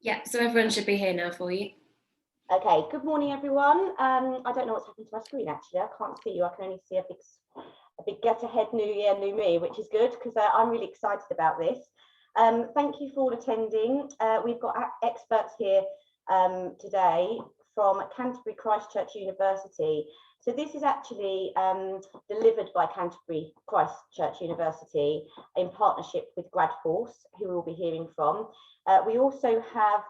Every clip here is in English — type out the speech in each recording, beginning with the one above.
Yeah, so everyone should be here now for you. Okay, good morning, everyone. I don't know what's happened to my screen, actually. I can't see you. I can only see a big get ahead, new year, new me, which is good because I'm really excited about this. Thank you for all attending. We've got experts here today from Canterbury Christ Church University. So this is actually delivered by Canterbury Christ Church University in partnership with GradForce, who we'll be hearing from. We also have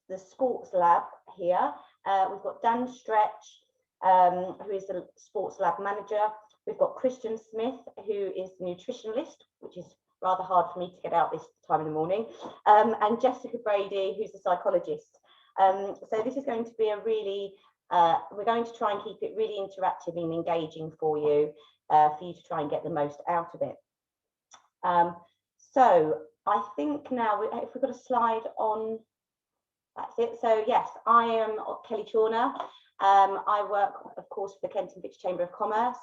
the SportsLab here. We've got Dan Stretch, who is the SportsLab Manager. We've got Christian Smith, who is the nutritionalist, which is rather hard for me to get out this time in the morning, and Jessica Brady, who's a psychologist. So this is going to be a really, we're going to try and keep it really interactive and engaging for you to try and get the most out of it. So I think now, if we've got a slide on, that's it. So yes, I am Kelly Chorner. I work, of course, for the Canterbury Chamber of Commerce.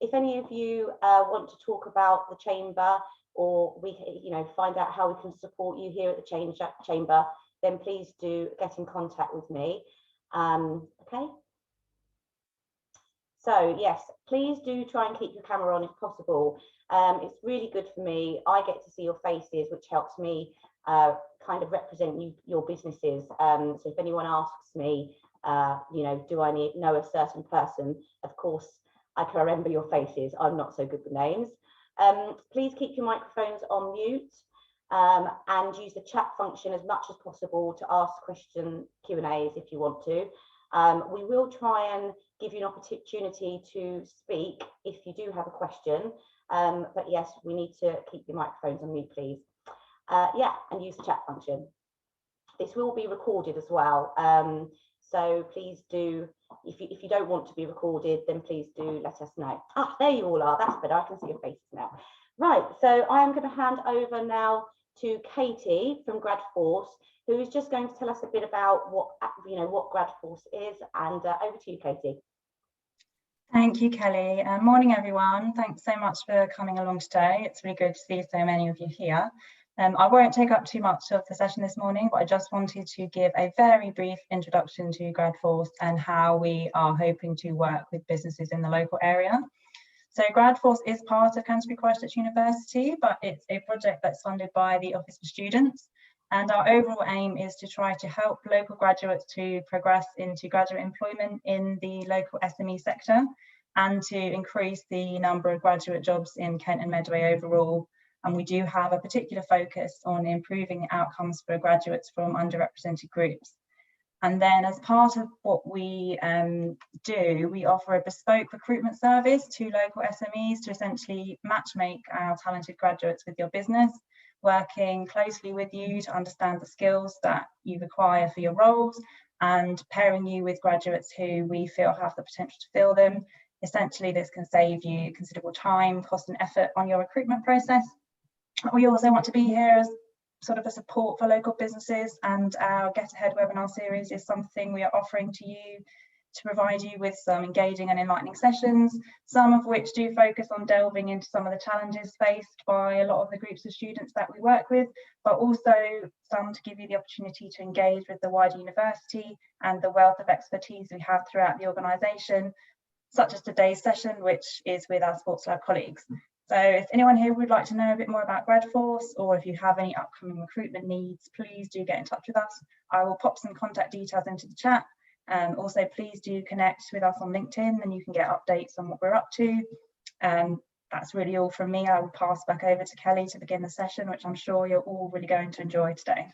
If any of you want to talk about the chamber, or find out how we can support you here at the chamber, then please do get in contact with me. Okay. So yes, please do try and keep your camera on if possible. It's really good for me. I get to see your faces, which helps me kind of represent your businesses. So if anyone asks me, do I know a certain person? Of course, I can remember your faces. I'm not so good with names. Please keep your microphones on mute and use the chat function as much as possible to ask Q&As if you want to. We will try and give you an opportunity to speak if you do have a question. But yes, we need to keep your microphones on mute, please. Yeah, and use the chat function. This will be recorded as well. So please do, if you don't want to be recorded, then please do let us know. Ah, there you all are. That's better. I can see your faces now. Right. So I am going to hand over now to Katie from GradForce, who is just going to tell us a bit about what GradForce is. And over to you, Katie. Thank you, Kelly. Morning, everyone. Thanks so much for coming along today. It's really good to see so many of you here. I won't take up too much of the session this morning, but I just wanted to give a very brief introduction to GradForce and how we are hoping to work with businesses in the local area. So GradForce is part of Canterbury Christ Church University, but it's a project that's funded by the Office for Students. And our overall aim is to try to help local graduates to progress into graduate employment in the local SME sector and to increase the number of graduate jobs in Kent and Medway overall. And we do have a particular focus on improving outcomes for graduates from underrepresented groups. And then as part of what we do, we offer a bespoke recruitment service to local SMEs to essentially matchmake our talented graduates with your business, working closely with you to understand the skills that you require for your roles and pairing you with graduates who we feel have the potential to fill them. Essentially, this can save you considerable time, cost and effort on your recruitment process. We also want to be here as sort of a support for local businesses, and our Get Ahead webinar series is something we are offering to you to provide you with some engaging and enlightening sessions, some of which do focus on delving into some of the challenges faced by a lot of the groups of students that we work with, but also some to give you the opportunity to engage with the wider university and the wealth of expertise we have throughout the organisation, such as today's session, which is with our SportsLab colleagues. So if anyone here would like to know a bit more about GradForce, or if you have any upcoming recruitment needs, please do get in touch with us. I will pop some contact details into the chat. Also, please do connect with us on LinkedIn and you can get updates on what we're up to. That's really all from me. I will pass back over to Kelly to begin the session, which I'm sure you're all really going to enjoy today.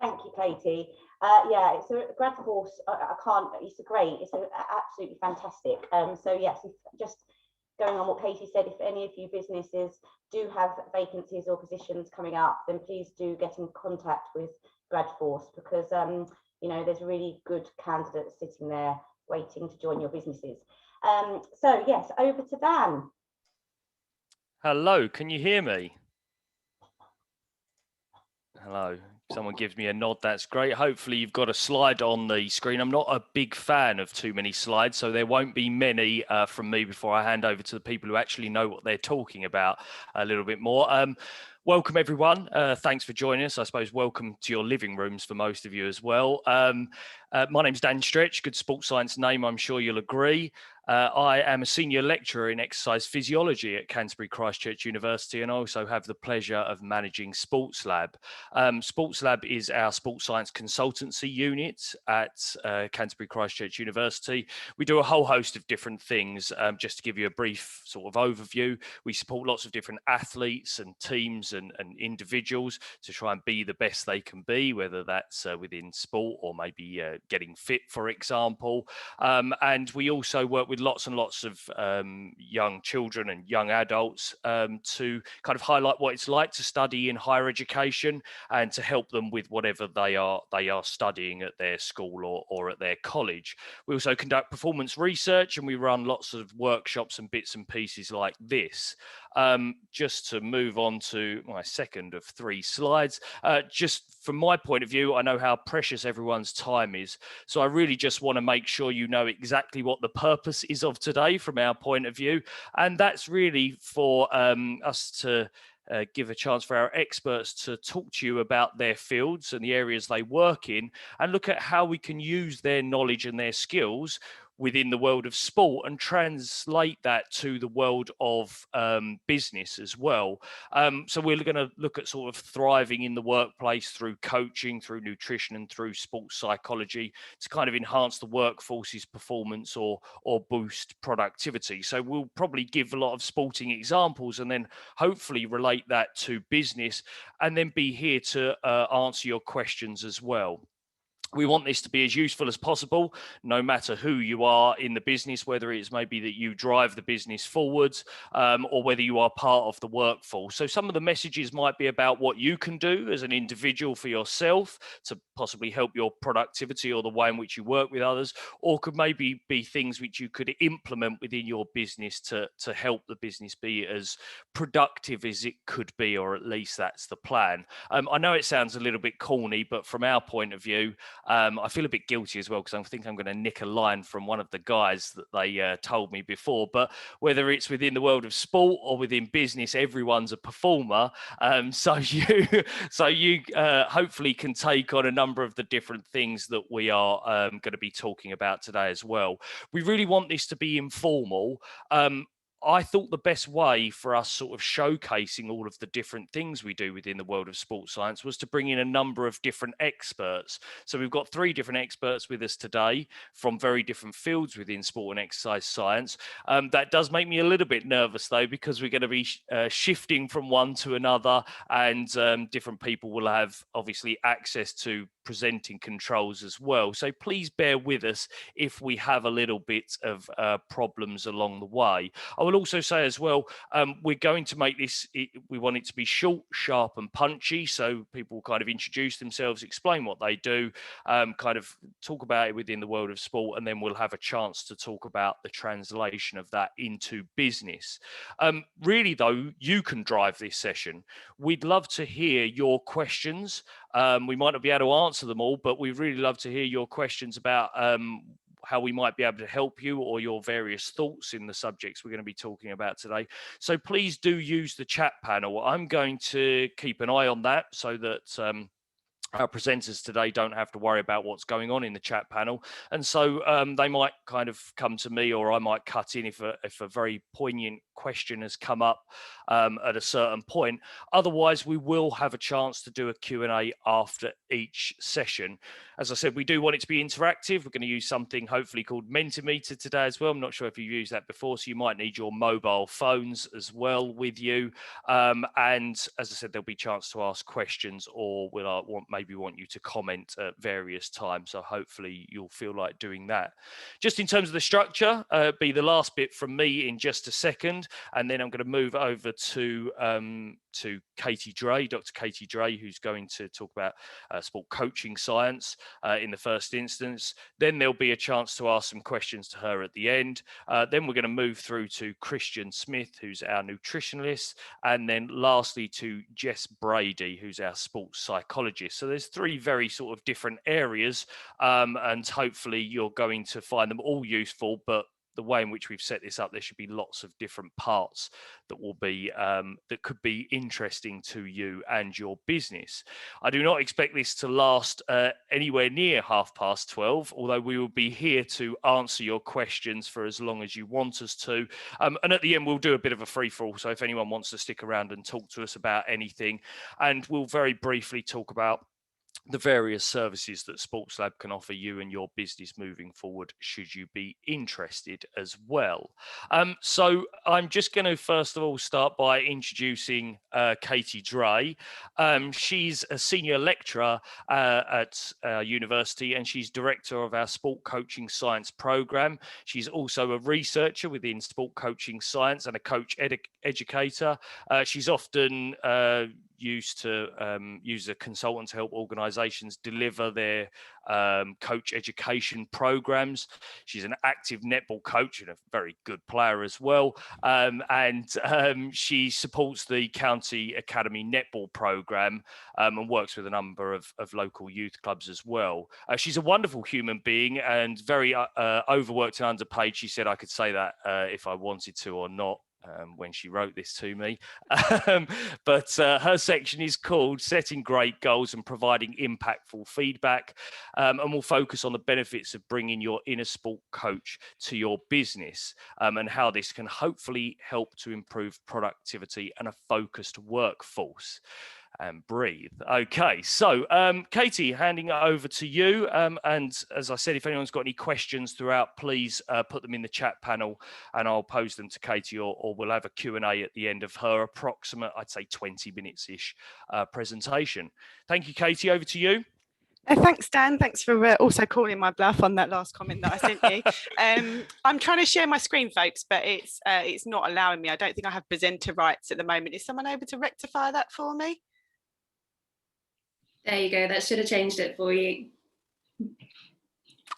Thank you, Katie. Yeah, so GradForce, it's absolutely fantastic. So yes, just going on what Katie said, if any of you businesses do have vacancies or positions coming up, then please do get in contact with GradForce because there's really good candidates sitting there waiting to join your businesses. So yes, over to Dan. Hello, can you hear me? Hello. Someone gives me a nod, that's great. Hopefully you've got a slide on the screen. I'm not a big fan of too many slides, so there won't be many from me before I hand over to the people who actually know what they're talking about a little bit more. Welcome, everyone. Thanks for joining us. I suppose welcome to your living rooms for most of you as well. My name's Dan Stretch, good sports science name, I'm sure you'll agree. I am a senior lecturer in exercise physiology at Canterbury Christ Church University, and I also have the pleasure of managing SportsLab. SportsLab is our sports science consultancy unit at Canterbury Christ Church University. We do a whole host of different things. Just to give you a brief sort of overview, we support lots of different athletes and teams and individuals to try and be the best they can be, whether that's within sport or maybe getting fit, for example. And we also work with lots and lots of young children and young adults to kind of highlight what it's like to study in higher education and to help them with whatever they are studying at their school or at their college. We also conduct performance research, and we run lots of workshops and bits and pieces like this. Just to move on to my second of 3 slides, just from my point of view, I know how precious everyone's time is. So I really just want to make sure you know exactly what the purpose is of today from our point of view. And that's really for us to give a chance for our experts to talk to you about their fields and the areas they work in, and look at how we can use their knowledge and their skills within the world of sport and translate that to the world of business as well. So we're going to look at sort of thriving in the workplace through coaching, through nutrition, and through sports psychology to kind of enhance the workforce's performance or boost productivity. So we'll probably give a lot of sporting examples and then hopefully relate that to business, and then be here to answer your questions as well. We want this to be as useful as possible, no matter who you are in the business, whether it's maybe that you drive the business forwards or whether you are part of the workforce. So some of the messages might be about what you can do as an individual for yourself to possibly help your productivity or the way in which you work with others, or could maybe be things which you could implement within your business to help the business be as productive as it could be, or at least that's the plan. I know it sounds a little bit corny, but from our point of view, I feel a bit guilty as well, because I think I'm going to nick a line from one of the guys that they told me before. But whether it's within the world of sport or within business, everyone's a performer. So you hopefully can take on a number of the different things that we are going to be talking about today as well. We really want this to be informal. I thought the best way for us sort of showcasing all of the different things we do within the world of sports science was to bring in a number of different experts. So we've got 3 different experts with us today from very different fields within sport and exercise science. That does make me a little bit nervous though, because we're going to be shifting from one to another, and different people will have obviously access to presenting controls as well. So please bear with us if we have a little bit of problems along the way. I will also say as well, we're going to make this, we want it to be short, sharp and punchy, so people kind of introduce themselves, explain what they do, kind of talk about it within the world of sport, and then we'll have a chance to talk about the translation of that into business. Really though, you can drive this session. We'd love to hear your questions. We might not be able to answer them all, but we'd really love to hear your questions about how we might be able to help you, or your various thoughts in the subjects we're going to be talking about today. So please do use the chat panel. I'm going to keep an eye on that so that our presenters today don't have to worry about what's going on in the chat panel. And so they might kind of come to me, or I might cut in if a very poignant question has come up at a certain point. Otherwise, we will have a chance to do a Q&A after each session. As I said, we do want it to be interactive. We're going to use something hopefully called Mentimeter today as well. I'm not sure if you've used that before, so you might need your mobile phones as well with you. And as I said, there'll be a chance to ask questions, or maybe want you to comment at various times. So hopefully you'll feel like doing that. Just in terms of the structure, be the last bit from me in just a second, and then I'm going to move over to Katie Dray, Dr. Katie Dray, who's going to talk about sport coaching science in the first instance. Then there'll be a chance to ask some questions to her at the end. Then we're going to move through to Christian Smith, who's our nutritionalist, and then lastly to Jess Brady, who's our sports psychologist. So there's 3 very sort of different areas, and hopefully you're going to find them all useful, but the way in which we've set this up, there should be lots of different parts that will be that could be interesting to you and your business. I do not expect this to last anywhere near 12:30, although we will be here to answer your questions for as long as you want us to. And at the end, we'll do a bit of a free-for-all, so if anyone wants to stick around and talk to us about anything, and we'll very briefly talk about the various services that SportsLab can offer you and your business moving forward, should you be interested as well. So I'm just going to first of all start by introducing Katie Dray. She's a senior lecturer at university, and she's director of our sport coaching science program. She's also a researcher within sport coaching science and a coach educator. She's often used to use a consultant to help organizations deliver their coach education programs. She's an active netball coach and a very good player as well. She supports the County Academy netball program and works with a number of local youth clubs as well. She's a wonderful human being and very overworked and underpaid. She said I could say that if I wanted to or not. When she wrote this to me. But her section is called Setting Great Goals and Providing Impactful Feedback, and we'll focus on the benefits of bringing your inner sport coach to your business and how this can hopefully help to improve productivity and a focused workforce. And breathe. Okay, so Katie, handing it over to you. And as I said, if anyone's got any questions throughout, please put them in the chat panel and I'll pose them to Katie, or we'll have a Q&A at the end of her approximate, I'd say 20 minutes-ish presentation. Thank you, Katie, over to you. Thanks, Dan. Thanks for also calling my bluff on that last comment that I sent you. I'm trying to share my screen, folks, but it's not allowing me. I don't think I have presenter rights at the moment. Is someone able to rectify that for me? There you go. That should have changed it for you.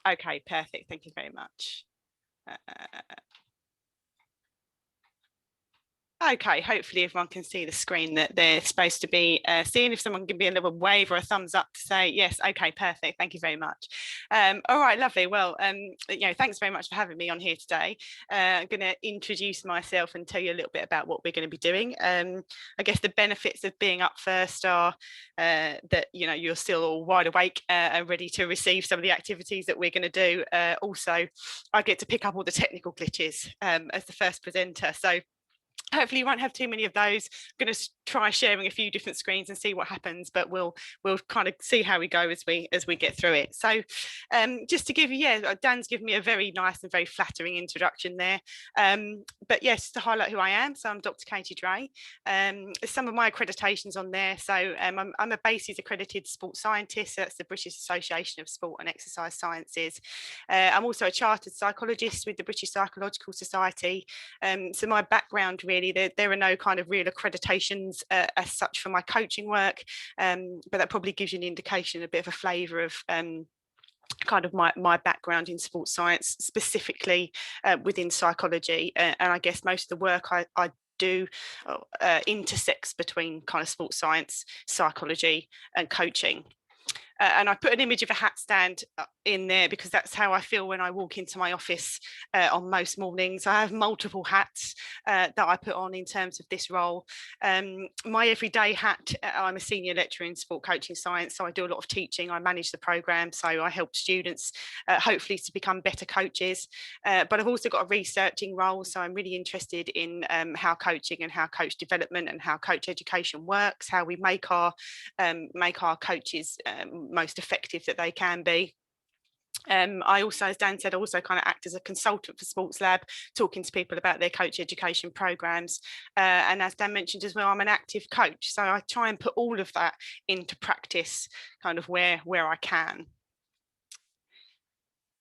Okay, perfect. Thank you very much. Okay, hopefully everyone can see the screen that they're supposed to be seeing. If someone can give me a little wave or a thumbs up to say, yes, okay, perfect, thank you very much. All right, lovely. Well, thanks very much for having me on here today. I'm going to introduce myself and tell you a little bit about what we're going to be doing. I guess the benefits of being up first are that, you're still all wide awake and ready to receive some of the activities that we're going to do. Also, I get to pick up all the technical glitches as the first presenter. So hopefully you won't have too many of those. I'm going to try sharing a few different screens and see what happens, but we'll kind of see how we go as we get through it. So just to give you, Dan's given me a very nice and very flattering introduction there. But yes, to highlight who I am. So I'm Dr. Katie Dray. Some of my accreditations on there. So I'm a BASIS accredited sports scientist. So that's the British Association of Sport and Exercise Sciences. I'm also a chartered psychologist with the British Psychological Society. So my background really, there are no kind of real accreditations as such for my coaching work, but that probably gives you an indication, a bit of a flavour of kind of my background in sports science, specifically within psychology. And I guess most of the work I do intersects between kind of sports science, psychology and coaching. And I put an image of a hat stand in there because that's how I feel when I walk into my office on most mornings. I have multiple hats that I put on in terms of this role. My everyday hat, I'm a senior lecturer in sport coaching science, so I do a lot of teaching. I manage the program, so I help students hopefully to become better coaches. But I've also got a researching role, so I'm really interested in how coaching and how coach development and how coach education works, how we make our coaches most effective that they can be. I also, as Dan said, also kind of act as a consultant for SportsLab, talking to people about their coach education programs. And as Dan mentioned as well, I'm an active coach. So I try and put all of that into practice kind of where I can.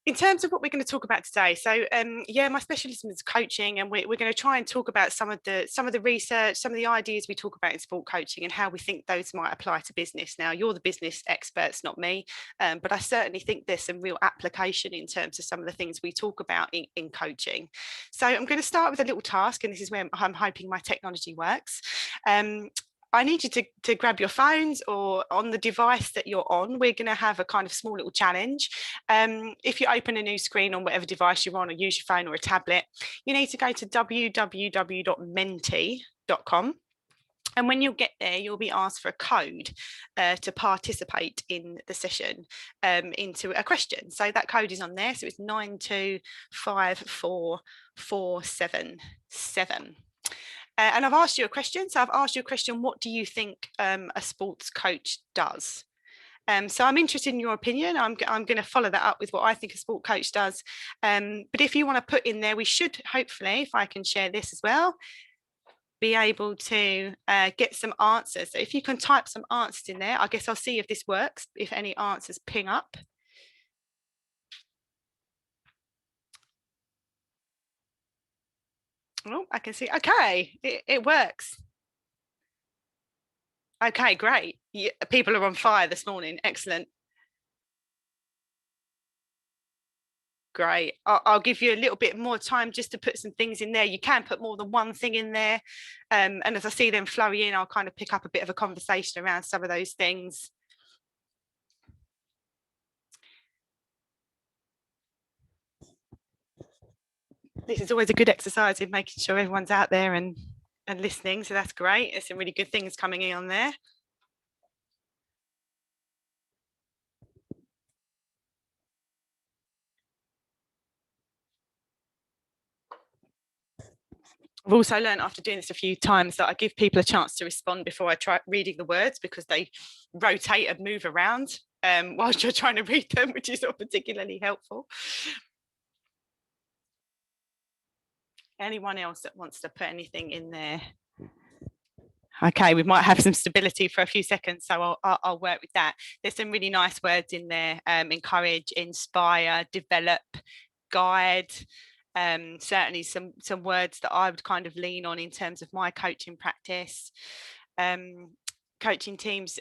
In terms of what we're going to talk about today, so my specialism is coaching, and we're going to try and talk about some of the research, some of the ideas we talk about in sport coaching, and how we think those might apply to business. Now, you're the business experts, not me, but I certainly think there's some real application in terms of some of the things we talk about in coaching. So I'm going to start with a little task, and this is where I'm hoping my technology works. I need you to grab your phones, or on the device that you're on, we're going to have a kind of small little challenge. If you open a new screen on whatever device you're on, or use your phone or a tablet, you need to go to www.menti.com. And when you get there, you'll be asked for a code to participate in the session into a question. So that code is on there. So it's 9254477. And I've asked you a question. So I've asked you a question, what do you think a sports coach does? So I'm interested in your opinion. I'm going to follow that up with what I think a sport coach does. But if you want to put in there, we should hopefully, if I can share this as well, be able to get some answers. So if you can type some answers in there, I guess I'll see if this works, if any answers ping up. Oh, I can see. Okay, it works. Okay, great. Yeah, people are on fire this morning. Excellent. Great. I'll give you a little bit more time just to put some things in there. You can put more than one thing in there. And as I see them flurry in, I'll kind of pick up a bit of a conversation around some of those things. This is always a good exercise in making sure everyone's out there and listening. So that's great. There's some really good things coming in on there. I've also learned after doing this a few times that I give people a chance to respond before I try reading the words, because they rotate and move around whilst you're trying to read them, which is not particularly helpful. Anyone else that wants to put anything in there? Okay, we might have some stability for a few seconds, so I'll work with that. There's some really nice words in there: encourage, inspire, develop, guide. Certainly some words that I would kind of lean on in terms of my coaching practice. Coaching teams,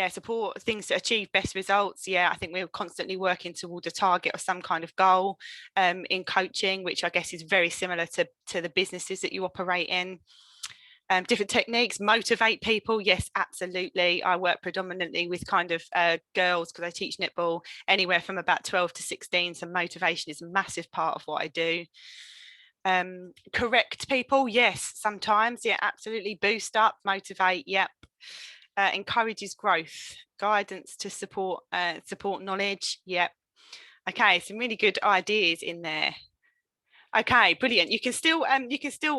support things to achieve best results. Yeah, I think we're constantly working toward a target or some kind of goal in coaching, which I guess is very similar to the businesses that you operate in. Different techniques, motivate people. Yes, absolutely. I work predominantly with kind of girls, because I teach netball, anywhere from about 12 to 16. So motivation is a massive part of what I do. Correct people. Yes, sometimes. Yeah, absolutely. Boost up, motivate. Yep. Encourages growth, guidance to support knowledge. Yep. Okay, some really good ideas in there. Okay, brilliant. You can still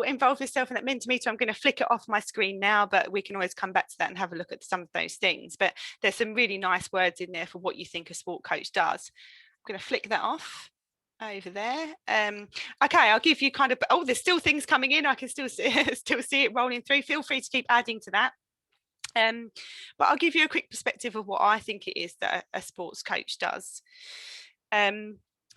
involve yourself in that Mentimeter. I'm going to flick it off my screen now, but we can always come back to that and have a look at some of those things. But there's some really nice words in there for what you think a sport coach does. I'm going to flick that off over there. Okay, I'll give you kind of, there's still things coming in. I can still see it rolling through. Feel free to keep adding to that. But I'll give you a quick perspective of what I think it is that a sports coach does.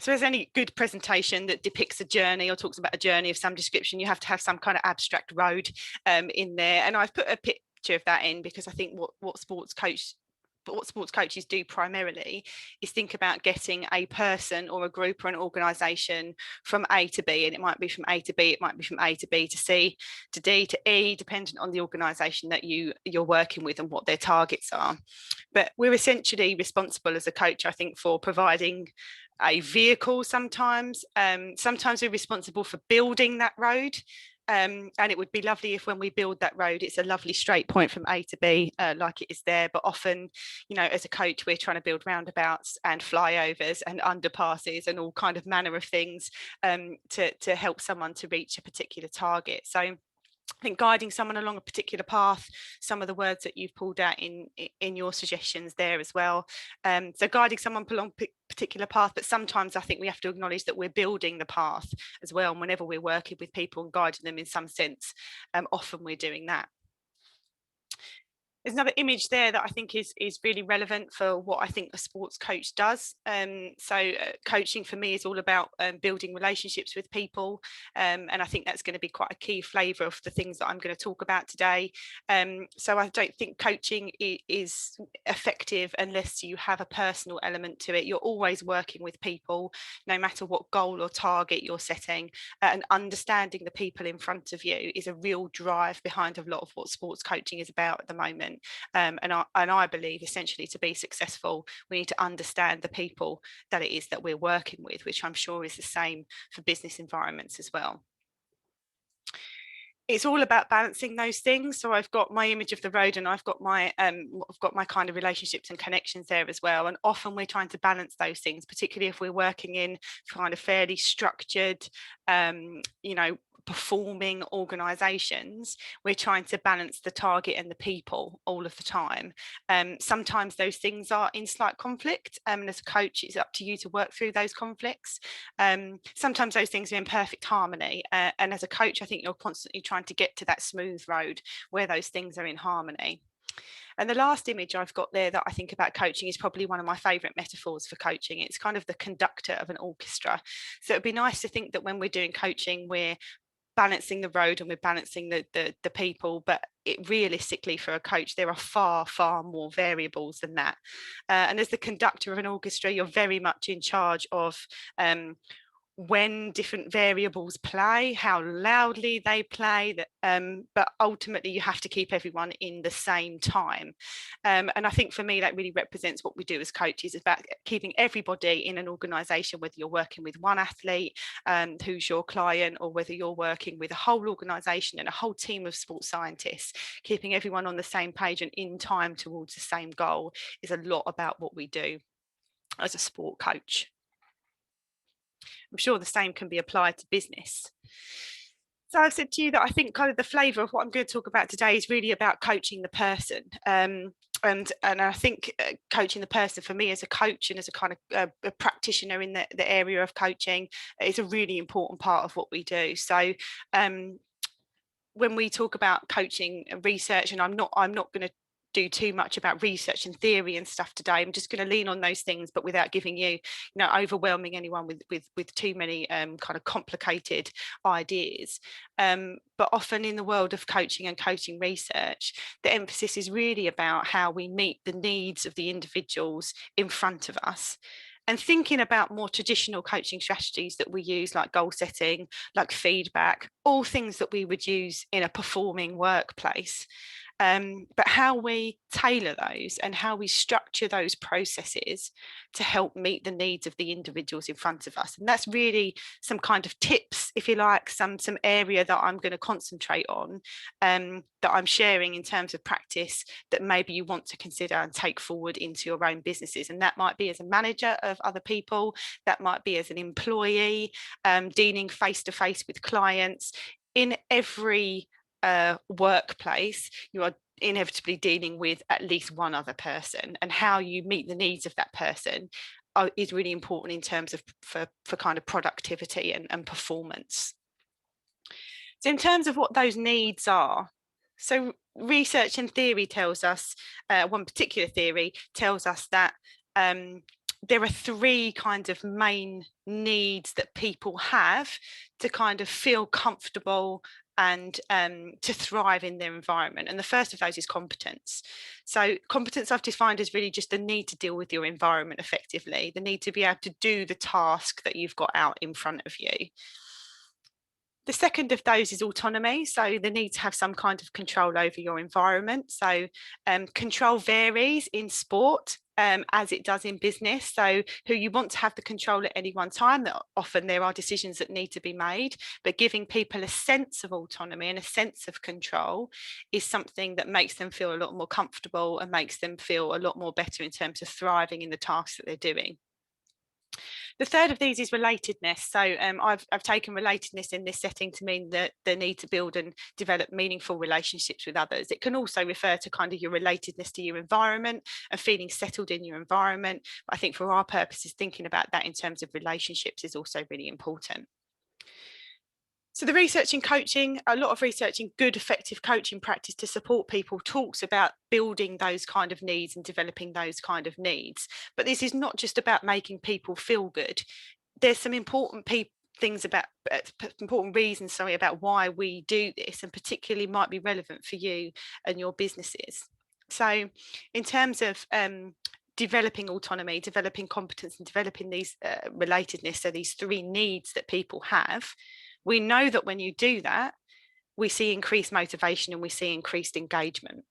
So as any good presentation that depicts a journey or talks about a journey of some description, you have to have some kind of abstract road in there. And I've put a picture of that in because I think what sports coaches do primarily is think about getting a person or a group or an organisation from A to B, and it might be from A to B, it might be from A to B to C to D to E, depending on the organisation that you're working with and what their targets are. But we're essentially responsible as a coach, I think, for providing a vehicle sometimes. Sometimes we're responsible for building that road. And it would be lovely if when we build that road, it's a lovely straight point from A to B, like it is there. But often, as a coach, we're trying to build roundabouts and flyovers and underpasses and all kind of manner of things to help someone to reach a particular target. So I think guiding someone along a particular path, some of the words that you've pulled out in your suggestions there as well. So guiding someone along a particular path, but sometimes I think we have to acknowledge that we're building the path as well. And whenever we're working with people and guiding them in some sense, often we're doing that. There's another image there that I think is really relevant for what I think a sports coach does. Coaching for me is all about building relationships with people, and I think that's going to be quite a key flavour of the things that I'm going to talk about today. So I don't think coaching is effective unless you have a personal element to it. You're always working with people, no matter what goal or target you're setting, and understanding the people in front of you is a real drive behind a lot of what sports coaching is about at the moment. And I believe essentially to be successful, we need to understand the people that it is that we're working with, which I'm sure is the same for business environments as well. It's all about balancing those things. So I've got my image of the road, and I've got my kind of relationships and connections there as well. And often we're trying to balance those things, particularly if we're working in kind of fairly structured, performing organizations. We're trying to balance the target and the people all of the time. Sometimes those things are in slight conflict, and as a coach, it's up to you to work through those conflicts. Sometimes those things are in perfect harmony, and as a coach, I think you're constantly trying to get to that smooth road where those things are in harmony. And the last image I've got there that I think about coaching is probably one of my favourite metaphors for coaching. It's kind of the conductor of an orchestra. So it'd be nice to think that when we're doing coaching, we're balancing the road and we're balancing the people, but realistically for a coach there are far more variables than that, and as the conductor of an orchestra, you're very much in charge of when different variables play, how loudly they play, but ultimately you have to keep everyone in the same time. And I think for me that really represents what we do as coaches, is about keeping everybody in an organisation, whether you're working with one athlete who's your client, or whether you're working with a whole organisation and a whole team of sports scientists. Keeping everyone on the same page and in time towards the same goal is a lot about what we do as a sport coach. I'm sure the same can be applied to business. So I said to you that I think kind of the flavour of what I'm going to talk about today is really about coaching the person. And I think coaching the person for me as a coach and as a kind of a practitioner in the area of coaching is a really important part of what we do. So when we talk about coaching research, and I'm not going to do too much about research and theory and stuff today. I'm just going to lean on those things, but without giving you, overwhelming anyone with too many kind of complicated ideas. But often in the world of coaching and coaching research, the emphasis is really about how we meet the needs of the individuals in front of us. And thinking about more traditional coaching strategies that we use, like goal setting, like feedback, all things that we would use in a performing workplace. But how we tailor those and how we structure those processes to help meet the needs of the individuals in front of us. And that's really some kind of tips, if you like, some area that I'm going to concentrate on, that I'm sharing in terms of practice that maybe you want to consider and take forward into your own businesses. And that might be as a manager of other people, that might be as an employee, dealing face to face with clients. In every workplace, you are inevitably dealing with at least one other person, and how you meet the needs of that person is really important in terms of for kind of productivity and performance. So in terms of what those needs are, so research and theory tells us, one particular theory tells us that there are three kind of main needs that people have to kind of feel comfortable and to thrive in their environment. And the first of those is competence. So competence I've defined as really just the need to deal with your environment effectively, the need to be able to do the task that you've got out in front of you. The second of those is autonomy. So the need to have some kind of control over your environment. So control varies in sport as it does in business. So who you want to have the control at any one time, that often there are decisions that need to be made, but giving people a sense of autonomy and a sense of control is something that makes them feel a lot more comfortable and makes them feel a lot more better in terms of thriving in the tasks that they're doing. The third of these is relatedness. So I've taken relatedness in this setting to mean that the need to build and develop meaningful relationships with others. It can also refer to kind of your relatedness to your environment and feeling settled in your environment. But I think for our purposes, thinking about that in terms of relationships is also really important. So the research in coaching, a lot of research in good, effective coaching practice to support people talks about building those kind of needs and developing those kind of needs. But this is not just about making people feel good. There's some important things about important reasons, sorry, about why we do this, and particularly might be relevant for you and your businesses. So in terms of developing autonomy, developing competence, and developing these relatedness, so these three needs that people have, we know that when you do that, we see increased motivation and we see increased engagement.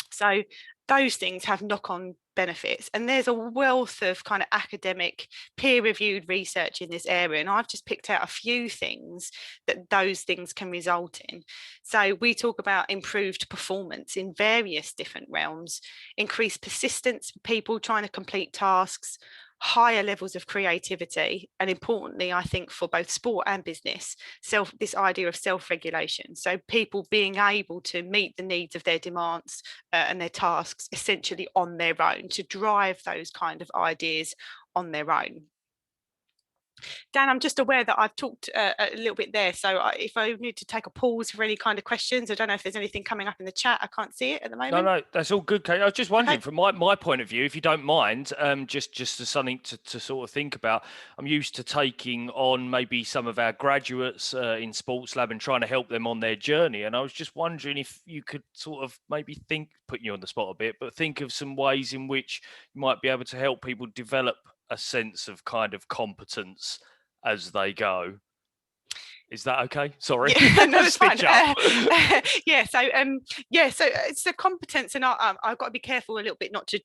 So those things have knock-on benefits, and there's a wealth of kind of academic peer-reviewed research in this area, and I've just picked out a few things that those things can result in. So we talk about improved performance in various different realms, increased persistence for people trying to complete tasks, higher levels of creativity, and importantly, I think for both sport and business, this idea of self-regulation. So people being able to meet the needs of their demands and their tasks essentially on their own, to drive those kind of ideas on their own. Dan, I'm just aware that I've talked a little bit there, so if I need to take a pause for any kind of questions, I don't know if there's anything coming up in the chat. I can't see it at the moment. No, that's all good, Kate. I was just wondering, from my point of view, if you don't mind, just as something to sort of think about. I'm used to taking on maybe some of our graduates in SportsLab and trying to help them on their journey, and I was just wondering if you could sort of maybe putting you on the spot a bit, but think of some ways in which you might be able to help people develop a sense of kind of competence as they go. Is that okay? Sorry. Yeah, no, it's fine. So the competence, and I've got to be careful a little bit not to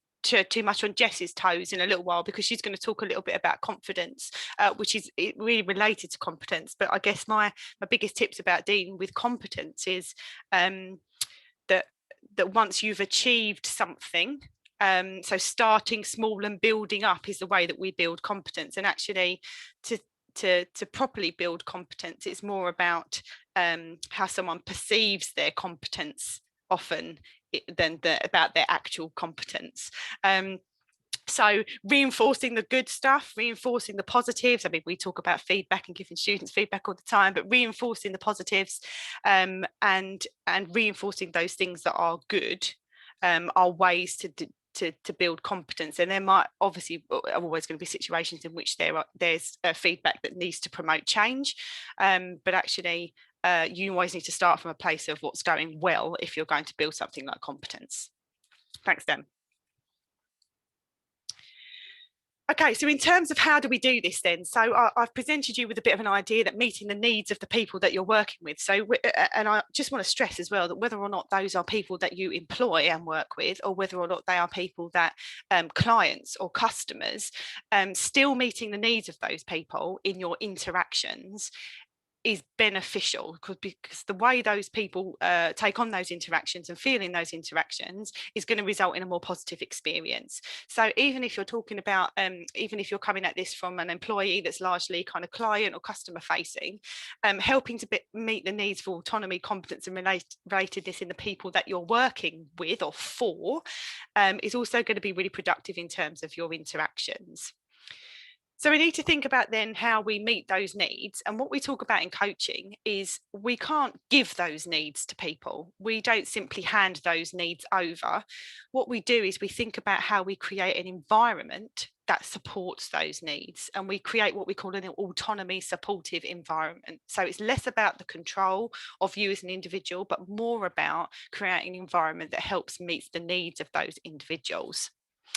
too much on Jess's toes in a little while, because she's going to talk a little bit about confidence, which is really related to competence. But I guess my biggest tips about dealing with competence is that once you've achieved something, so starting small and building up is the way that we build competence. And actually, to properly build competence, it's more about how someone perceives their competence often than about their actual competence. So reinforcing the good stuff, reinforcing the positives. I mean, we talk about feedback and giving students feedback all the time, but reinforcing the positives and reinforcing those things that are good are ways to build competence. And there might obviously always going to be situations in which there's feedback that needs to promote change, but actually you always need to start from a place of what's going well if you're going to build something like competence. Thanks, Dan. Okay, so in terms of how do we do this then? So I've presented you with a bit of an idea that meeting the needs of the people that you're working with. So, and I just want to stress as well that whether or not those are people that you employ and work with, or whether or not they are people that clients or customers, still meeting the needs of those people in your interactions is beneficial, because the way those people take on those interactions and feel in those interactions is going to result in a more positive experience. So even if you're talking about, even if you're coming at this from an employee that's largely kind of client or customer facing, helping to meet the needs for autonomy, competence and relatedness in the people that you're working with or for is also going to be really productive in terms of your interactions. So we need to think about then how we meet those needs. And what we talk about in coaching is we can't give those needs to people. We don't simply hand those needs over. What we do is we think about how we create an environment that supports those needs, and we create what we call an autonomy supportive environment. So it's less about the control of you as an individual, but more about creating an environment that helps meet the needs of those individuals.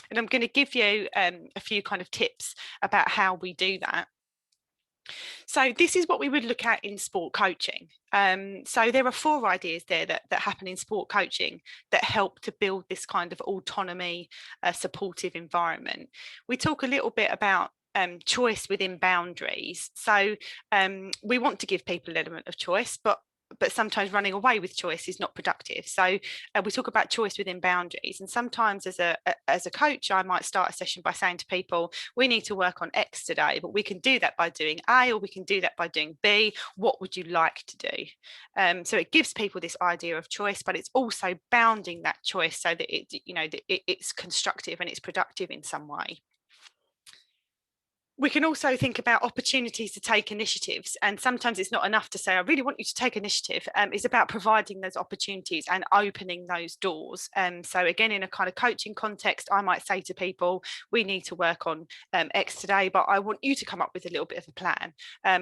And I'm going to give you a few kind of tips about how we do that. So this is what we would look at in sport coaching. So there are 4 ideas there that happen in sport coaching that help to build this kind of autonomy, supportive environment. We talk a little bit about choice within boundaries. So we want to give people an element of choice, but sometimes running away with choice is not productive. So we talk about choice within boundaries. And sometimes as a coach, I might start a session by saying to people, we need to work on X today, but we can do that by doing A, or we can do that by doing B. What would you like to do? So it gives people this idea of choice, but it's also bounding that choice so that it's constructive and it's productive in some way. We can also think about opportunities to take initiatives, and sometimes it's not enough to say, I really want you to take initiative. It's about providing those opportunities and opening those doors. So again, in a kind of coaching context, I might say to people, we need to work on X today, but I want you to come up with a little bit of a plan.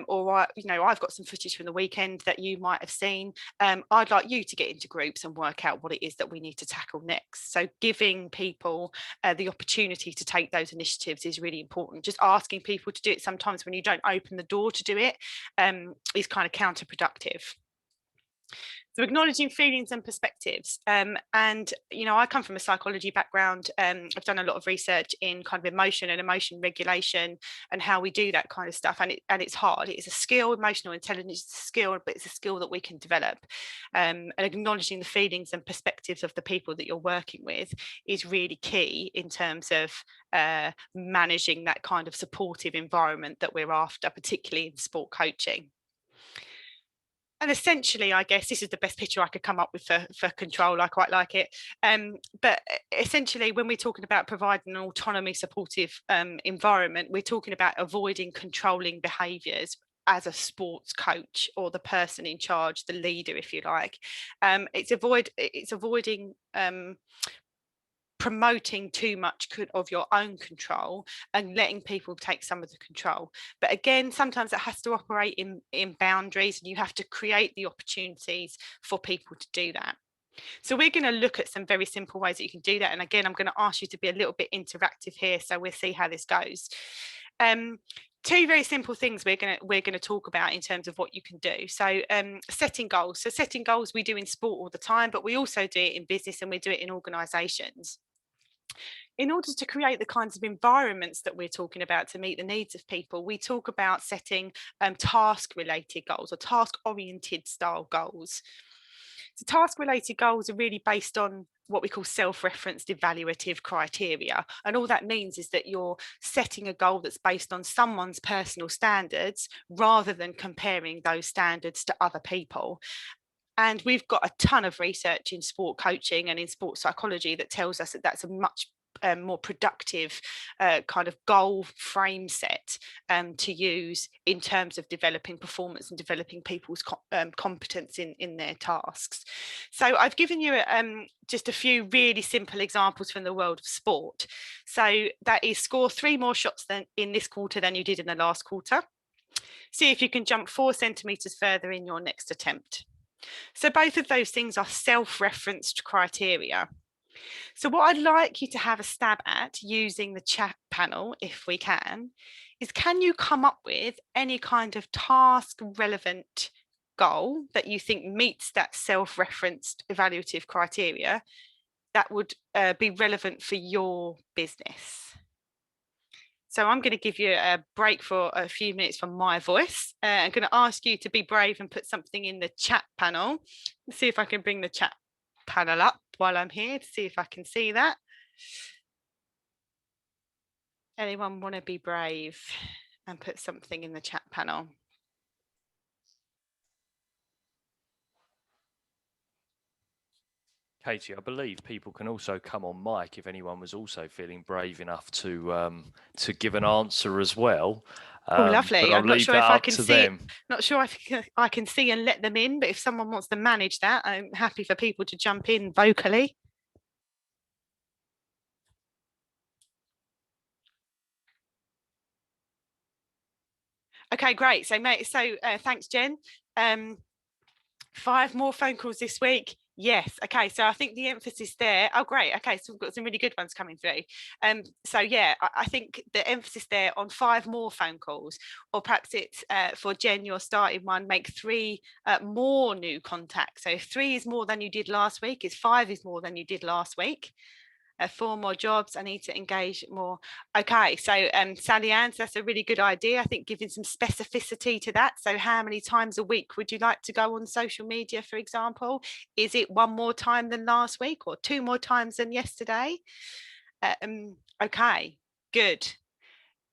Or, you know, I've got some footage from the weekend that you might have seen. I'd like you to get into groups and work out what it is that we need to tackle next. So giving people the opportunity to take those initiatives is really important. Just asking people to do it sometimes when you don't open the door to do it is kind of counterproductive. So acknowledging feelings and perspectives. And, you know, I come from a psychology background. I've done a lot of research in kind of emotion and emotion regulation and how we do that kind of stuff. And it's hard. It is a skill. Emotional intelligence is a skill, but it's a skill that we can develop. And acknowledging the feelings and perspectives of the people that you're working with is really key in terms of managing that kind of supportive environment that we're after, particularly in sport coaching. And essentially, I guess this is the best picture I could come up with for control. I quite like it. But essentially, when we're talking about providing an autonomy supportive environment, we're talking about avoiding controlling behaviours as a sports coach or the person in charge, the leader, if you like. It's avoiding promoting too much of your own control and letting people take some of the control. But again, sometimes it has to operate in boundaries, and you have to create the opportunities for people to do that. So we're going to look at some very simple ways that you can do that. And again, I'm going to ask you to be a little bit interactive here, so we'll see how this goes. Two very simple things we're going to talk about in terms of what you can do. So setting goals. So setting goals we do in sport all the time, but we also do it in business and we do it in organisations. In order to create the kinds of environments that we're talking about to meet the needs of people, we talk about setting task-related goals or task-oriented style goals. So task-related goals are really based on what we call self-referenced evaluative criteria. And all that means is that you're setting a goal that's based on someone's personal standards rather than comparing those standards to other people. And we've got a ton of research in sport coaching and in sports psychology that tells us that that's a much more productive kind of goal frame set to use in terms of developing performance and developing people's competence in their tasks. So I've given you just a few really simple examples from the world of sport. So that is score 3 more shots in this quarter than you did in the last quarter. See if you can jump 4 centimetres further in your next attempt. So both of those things are self-referenced criteria. So what I'd like you to have a stab at using the chat panel, if we can you come up with any kind of task relevant goal that you think meets that self-referenced evaluative criteria that would be relevant for your business? So I'm going to give you a break for a few minutes from my voice. I'm going to ask you to be brave and put something in the chat panel. Let's see if I can bring the chat panel up while I'm here to see if I can see that. Anyone want to be brave and put something in the chat panel? Katie, I believe people can also come on mic if anyone was also feeling brave enough to give an answer as well. Oh, lovely. I'm not sure if I can see. Not sure if I can see and let them in, but if someone wants to manage that, I'm happy for people to jump in vocally. Okay, great. So, thanks, Jen. 5 more phone calls this week. Yes. Okay. So I think the emphasis there. Oh, great. Okay. So we've got some really good ones coming through. So yeah, I think the emphasis there on 5 more phone calls, or perhaps it's for Jen, your starting one, make 3 more new contacts. So if 3 is more than you did last week, if 5 is more than you did last week. 4 more jobs. I need to engage more. Okay, so Sally Ann, so that's a really good idea. I think giving some specificity to that. So how many times a week would you like to go on social media, for example? Is it 1 more time than last week or 2 more times than yesterday? Okay, good.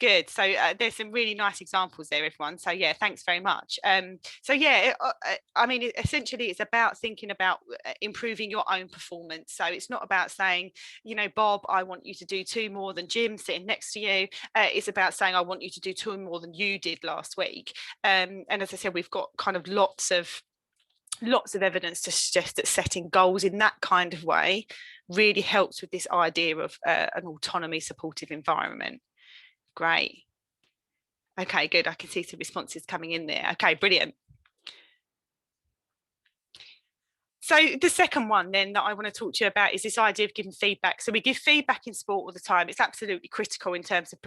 Good. So there's some really nice examples there, everyone. So yeah, thanks very much. So yeah, I mean, essentially it's about thinking about improving your own performance. So it's not about saying, you know, Bob, I want you to do 2 more than Jim sitting next to you. It's about saying, I want you to do 2 more than you did last week. And as I said, we've got kind of lots of evidence to suggest that setting goals in that kind of way really helps with this idea of an autonomy supportive environment. Great. Okay, good. I can see some responses coming in there. Okay, brilliant. So the second one then that I want to talk to you about is this idea of giving feedback. So we give feedback in sport all the time. It's absolutely critical in terms of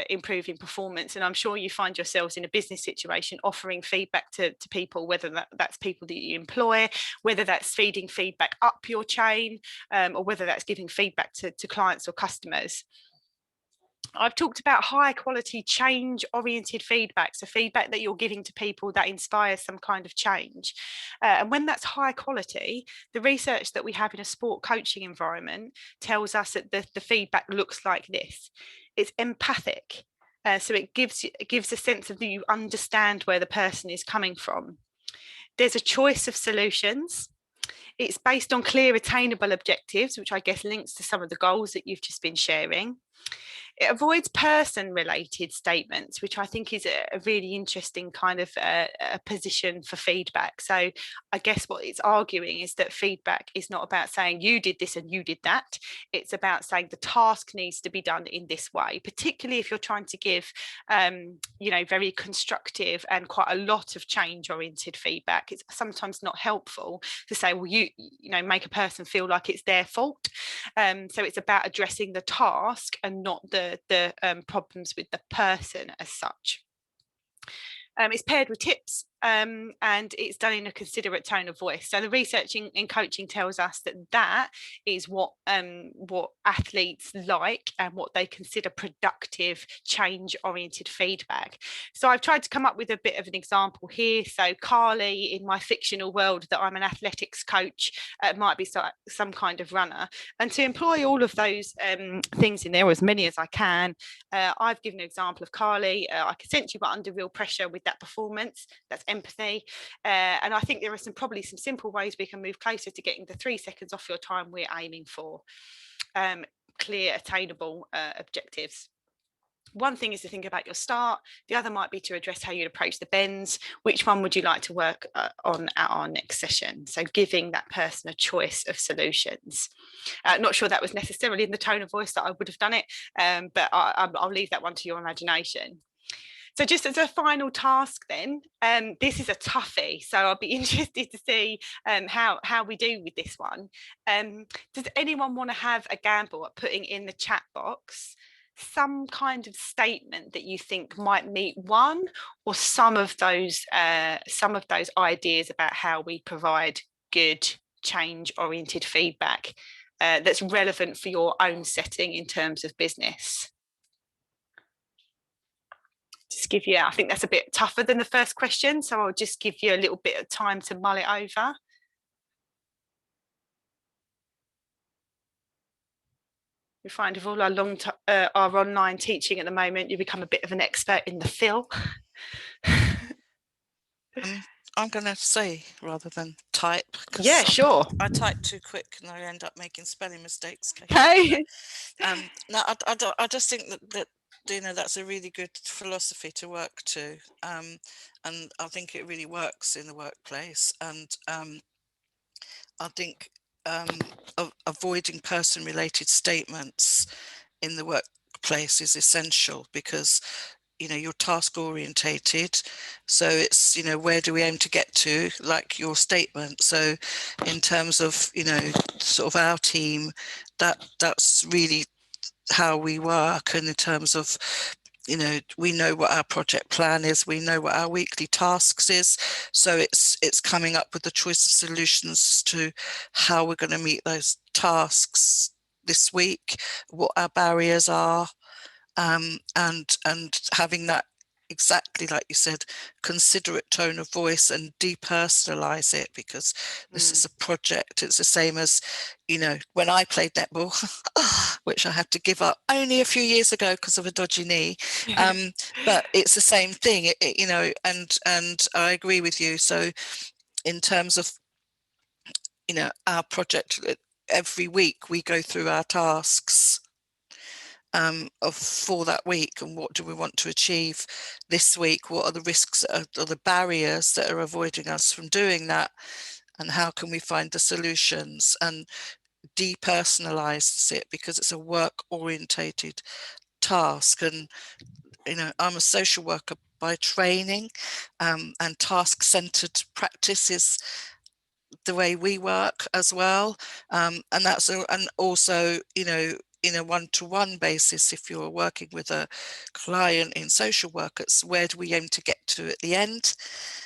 improving performance. And I'm sure you find yourselves in a business situation offering feedback to people, whether that's people that you employ, whether that's feeding feedback up your chain, or whether that's giving feedback to clients or customers. I've talked about high quality change oriented feedback, so feedback that you're giving to people that inspires some kind of change. And when that's high quality, the research that we have in a sport coaching environment tells us that the feedback looks like this. It's empathic, so it gives a sense of that you understand where the person is coming from. There's a choice of solutions. It's based on clear attainable objectives, which I guess links to some of the goals that you've just been sharing. It avoids person-related statements, which I think is a really interesting kind of a position for feedback. So I guess what it's arguing is that feedback is not about saying you did this and you did that. It's about saying the task needs to be done in this way, particularly if you're trying to give, you know, very constructive and quite a lot of change-oriented feedback. It's sometimes not helpful to say, well, you know, make a person feel like it's their fault. So it's about addressing the task and not the problems with the person as such. It's paired with tips, and it's done in a considerate tone of voice. So the research in coaching tells us that is what athletes like and what they consider productive change-oriented feedback. So I've tried to come up with a bit of an example here. So Carly, in my fictional world that I'm an athletics coach, might be some kind of runner. And to employ all of those things in there, or as many as I can, I've given an example of Carly. I can sense you were under real pressure with that performance. That's empathy. And I think there are probably some simple ways we can move closer to getting the 3 seconds off your time we're aiming for. Clear, attainable objectives. One thing is to think about your start. The other might be to address how you'd approach the bends. Which one would you like to work on at our next session? So giving that person a choice of solutions. Not sure that was necessarily in the tone of voice that I would have done it, but I'll leave that one to your imagination. So just as a final task then, this is a toughie, so I'll be interested to see how we do with this one. Does anyone want to have a gamble at putting in the chat box some kind of statement that you think might meet one or some of those ideas about how we provide good change-oriented feedback that's relevant for your own setting in terms of business? Just give you, I think that's a bit tougher than the first question, so I'll just give you a little bit of time to mull it over. We find with all our online teaching at the moment, you become a bit of an expert in the fill. I'm going to say rather than type. Yeah, sure. I type too quick and I end up making spelling mistakes. Okay. No, I just think that you know, that's a really good philosophy to work to, and I think it really works in the workplace. And I think avoiding person-related statements in the workplace is essential because, you know, you're task orientated, so it's, you know, where do we aim to get to, like your statement. So in terms of, you know, sort of our team, that's really how we work. And in terms of, you know, we know what our project plan is, we know what our weekly tasks is, so it's coming up with the choice of solutions to how we're going to meet those tasks this week, what our barriers are, and having that exactly like you said, considerate tone of voice and depersonalize it, because this is a project. It's the same as, you know, when I played netball, which I had to give up only a few years ago because of a dodgy knee. But it's the same thing, you know, and I agree with you. So in terms of, you know, our project, every week we go through our tasks for that week, and what do we want to achieve this week, what are the risks or the barriers that are avoiding us from doing that, and how can we find the solutions, and depersonalize it, because it's a work orientated task. And you know, I'm a social worker by training, and task centered practice is the way we work as well, and that's and also, you know, in a one-to-one basis, if you're working with a client in social work, it's where do we aim to get to at the end?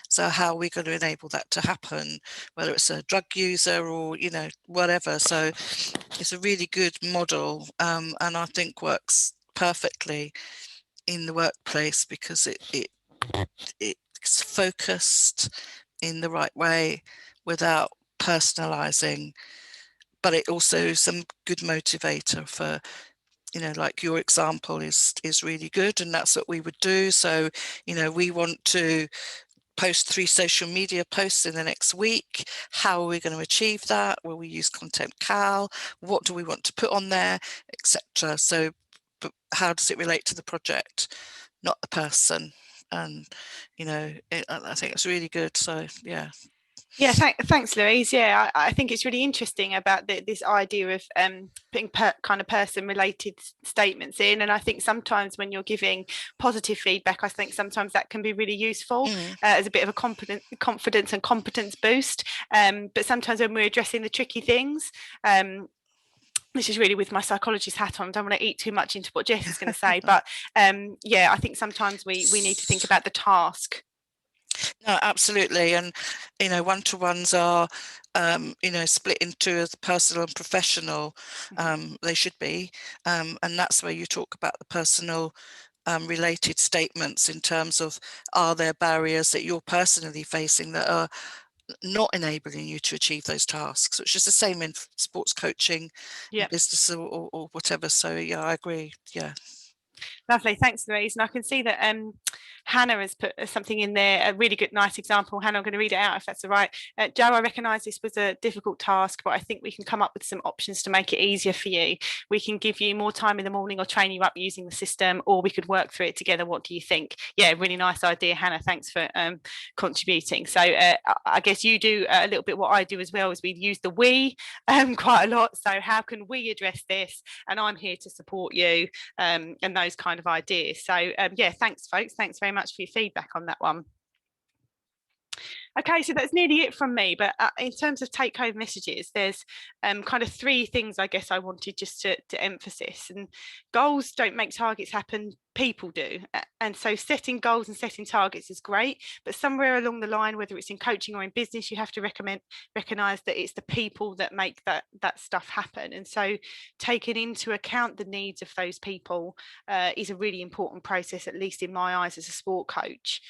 So how are we going to enable that to happen, whether it's a drug user or, you know, whatever. So it's a really good model, and I think works perfectly in the workplace, because it's focused in the right way without personalizing, but it also is some good motivator for, you know, like your example is really good, and that's what we would do. So, you know, we want to post 3 social media posts in the next week. How are we going to achieve that? Will we use Content Cal? What do we want to put on there, etc.? So, but how does it relate to the project, not the person? And, you know, I think it's really good. So, yeah. Yeah, thanks, Louise. Yeah, I think it's really interesting about this idea of putting kind of person-related statements in, and I think sometimes when you're giving positive feedback, I think sometimes that can be really useful as a bit of a confidence and competence boost. But sometimes when we're addressing the tricky things, this is really with my psychologist hat on, I don't want to eat too much into what Jess is going to say, but yeah, I think sometimes we need to think about the task. No, absolutely. And, you know, one-to-ones are, you know, split into as personal and professional. They should be. And that's where you talk about the personal related statements, in terms of, are there barriers that you're personally facing that are not enabling you to achieve those tasks, which is the same in sports coaching, business or whatever. So, yeah, I agree. Yeah. Lovely, thanks, Louise. And I can see that Hannah has put something in there, a really good, nice example. Hannah, I'm going to read it out if that's all right. Joe, I recognise this was a difficult task, but I think we can come up with some options to make it easier for you. We can give you more time in the morning or train you up using the system, or we could work through it together. What do you think? Yeah, really nice idea, Hannah. Thanks for contributing. So I guess you do a little bit what I do as well, is we use the we quite a lot. So how can we address this? And I'm here to support you, and those kind of ideas. So yeah, thanks folks, thanks very much for your feedback on that one. Okay, so that's nearly it from me, but in terms of take-home messages, there's kind of 3 things I guess I wanted just to emphasize. And goals don't make targets happen, people do. And so setting goals and setting targets is great, but somewhere along the line, whether it's in coaching or in business, you have to recognize that it's the people that make that stuff happen. And so taking into account the needs of those people is a really important process, at least in my eyes as a sport coach.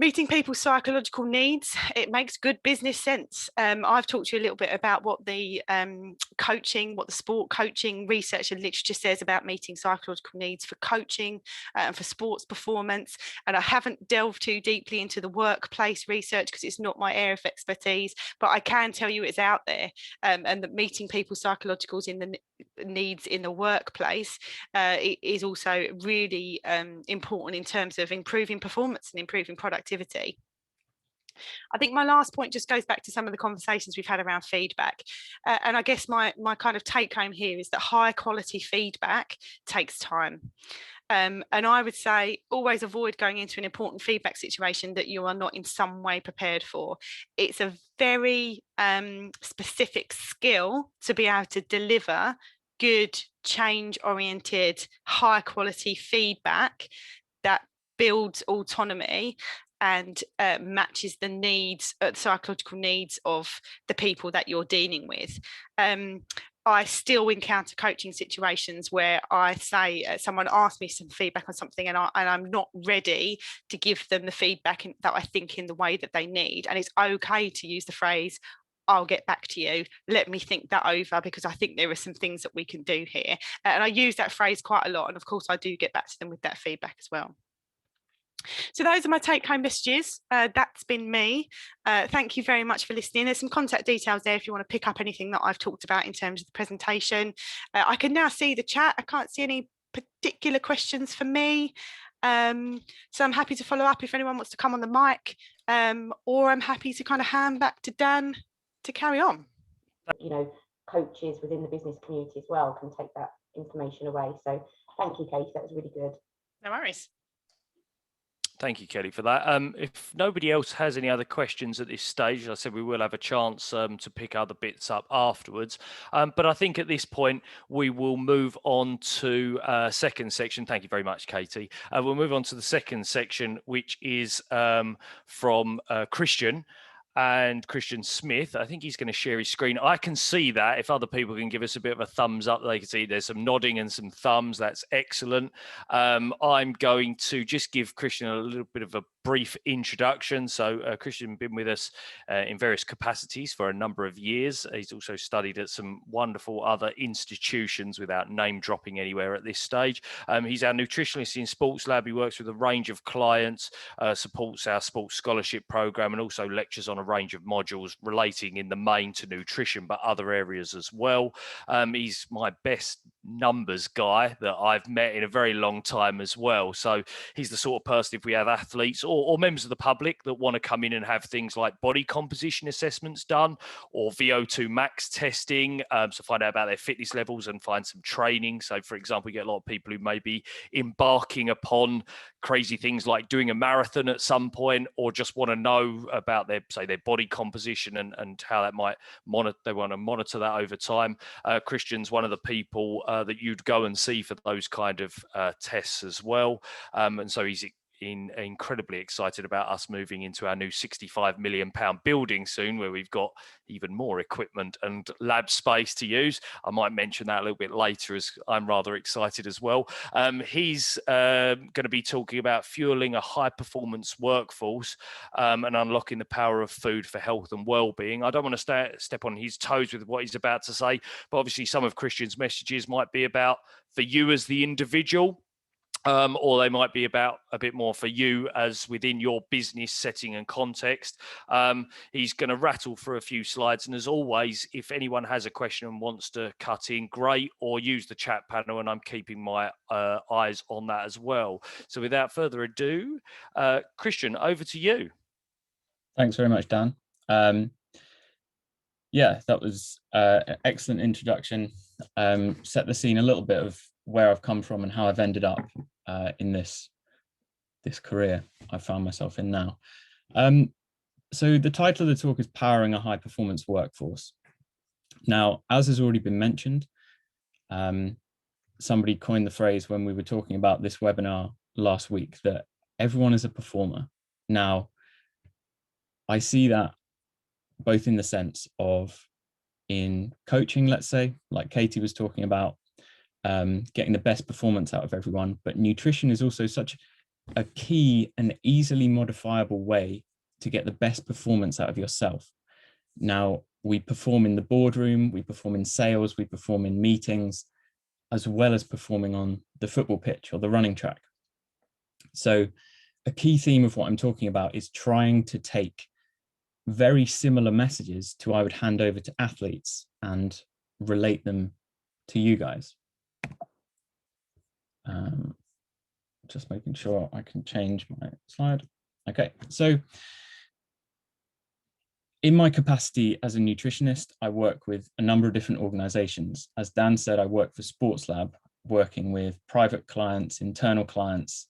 Meeting people's psychological needs, it makes good business sense. I've talked to you a little bit about what the what the sport coaching research and literature says about meeting psychological needs for coaching and for sports performance. And I haven't delved too deeply into the workplace research because it's not my area of expertise, but I can tell you it's out there, and that meeting people's psychological needs in the workplace is also really important in terms of improving performance and improving productivity. I think my last point just goes back to some of the conversations we've had around feedback. And I guess my kind of take home here is that high quality feedback takes time. And I would say always avoid going into an important feedback situation that you are not in some way prepared for. It's a very specific skill to be able to deliver good, change-oriented, high quality feedback that builds autonomy and matches the needs, psychological needs of the people that you're dealing with. I still encounter coaching situations where I say someone asks me some feedback on something, and I'm not ready to give them the feedback that I think in the way that they need. And it's okay to use the phrase, I'll get back to you, let me think that over, because I think there are some things that we can do here. And I use that phrase quite a lot. And of course, I do get back to them with that feedback as well. So those are my take-home messages. That's been me. Thank you very much for listening. There's some contact details there if you want to pick up anything that I've talked about in terms of the presentation. I can now see the chat. I can't see any particular questions for me. So I'm happy to follow up if anyone wants to come on the mic, or I'm happy to kind of hand back to Dan to carry on. You know, coaches within the business community as well can take that information away. So thank you, Katie, that was really good. No worries. Thank you, Kelly, for that. If nobody else has any other questions at this stage, as I said, we will have a chance to pick other bits up afterwards. But I think at this point, we will move on to second section. Thank you very much, Katie. We'll move on to the second section, which is from Christian. And Christian Smith, I think he's going to share his screen. I can see that. If other people can give us a bit of a thumbs up, they can see there's some nodding and some thumbs. That's excellent. I'm going to just give Christian a little bit of a brief introduction. So Christian has been with us in various capacities for a number of years. He's also studied at some wonderful other institutions without name dropping anywhere at this stage. He's our nutritionist in SportsLab. He works with a range of clients, supports our sports scholarship program, and also lectures on a range of modules relating in the main to nutrition, but other areas as well. He's my best numbers guy that I've met in a very long time as well. So he's the sort of person, if we have athletes or members of the public that want to come in and have things like body composition assessments done or VO2 max testing, so find out about their fitness levels and find some training. So for example, we get a lot of people who may be embarking upon crazy things like doing a marathon at some point, or just want to know about their body composition and how that might they want to monitor that over time. Christian's one of the people that you'd go and see for those kind of tests as well. And so he's incredibly excited about us moving into our new £65 million building soon, where we've got even more equipment and lab space to use. I might mention that a little bit later, as I'm rather excited as well. He's going to be talking about fueling a high performance workforce and unlocking the power of food for health and well-being. I don't want to step on his toes with what he's about to say, but obviously some of Christian's messages might be about for you as the individual, or they might be about a bit more for you as within your business setting and context. He's going to rattle through a few slides. And as always, if anyone has a question and wants to cut in, great, or use the chat panel, and I'm keeping my eyes on that as well. So without further ado, Christian, over to you. Thanks very much, Dan. Yeah, that was an excellent introduction. Set the scene a little bit of where I've come from and how I've ended up in this career I found myself in now. So the title of the talk is Powering a High Performance Workforce. Now, as has already been mentioned, somebody coined the phrase when we were talking about this webinar last week that everyone is a performer. Now, I see that both in the sense of in coaching, let's say, like Katie was talking about, getting the best performance out of everyone, but nutrition is also such a key and easily modifiable way to get the best performance out of yourself. Now, we perform in the boardroom, we perform in sales, we perform in meetings, as well as performing on the football pitch or the running track. So a key theme of what I'm talking about is trying to take very similar messages to I would hand over to athletes and relate them to you guys. Just making sure I can change my slide. Okay, so in my capacity as a nutritionist, I work with a number of different organizations. As Dan said, I work for SportsLab, working with private clients, internal clients,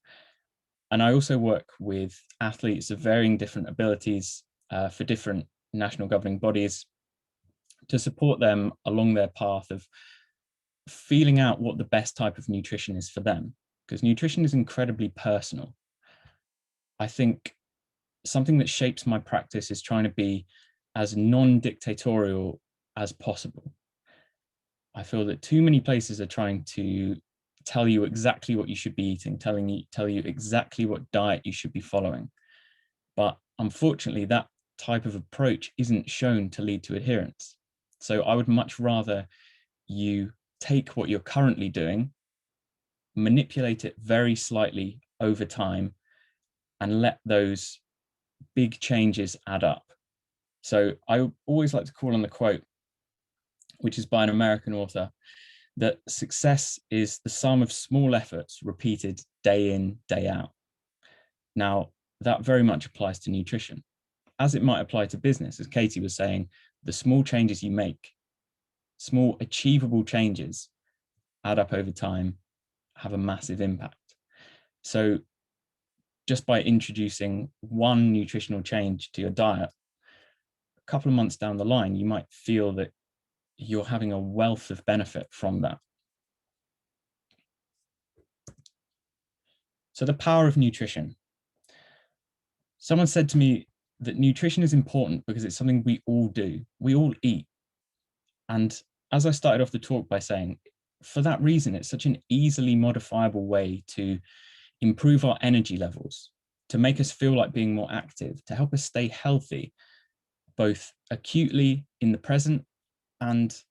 and I also work with athletes of varying different abilities for different national governing bodies to support them along their path of feeling out what the best type of nutrition is for them, because nutrition is incredibly personal. I think something that shapes my practice is trying to be as non-dictatorial as possible. I feel that too many places are trying to tell you exactly what you should be eating, tell you exactly what diet you should be following. But unfortunately, that type of approach isn't shown to lead to adherence. So I would much rather you take what you're currently doing, manipulate it very slightly over time, and let those big changes add up. So I always like to call on the quote, which is by an American author, that success is the sum of small efforts repeated day in, day out. Now, that very much applies to nutrition, as it might apply to business. As Katie was saying, the small changes you make, small achievable changes, add up over time, have a massive impact. So just by introducing one nutritional change to your diet, a couple of months down the line, you might feel that you're having a wealth of benefit from that. So the power of nutrition. Someone said to me that nutrition is important because it's something we all do. We all eat. And as I started off the talk by saying, for that reason, it's such an easily modifiable way to improve our energy levels, to make us feel like being more active, to help us stay healthy, both acutely in the present and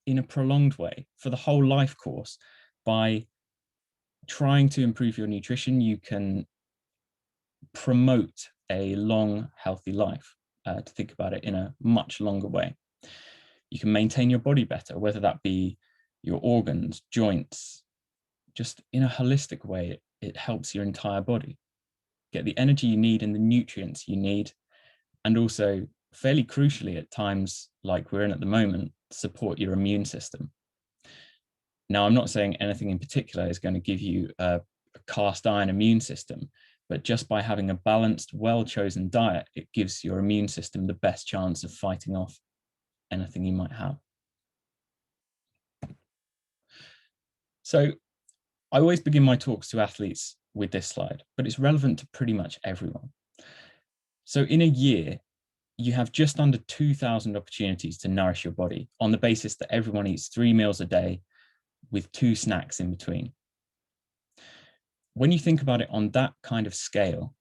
in a prolonged way for the whole life course. By trying to improve your nutrition, you can promote a long, healthy life, to think about it in a much longer way. You can maintain your body better, whether that be your organs, joints, just in a holistic way. It helps your entire body get the energy you need and the nutrients you need, and also, fairly crucially at times like we're in at the moment, support your immune system. Now, I'm not saying anything in particular is going to give you a cast iron immune system, but just by having a balanced, well-chosen diet, it gives your immune system the best chance of fighting off anything you might have. So I always begin my talks to athletes with this slide, but it's relevant to pretty much everyone. So in a year, you have just under 2,000 opportunities to nourish your body on the basis that everyone eats 3 meals a day with 2 snacks in between. When you think about it on that kind of scale,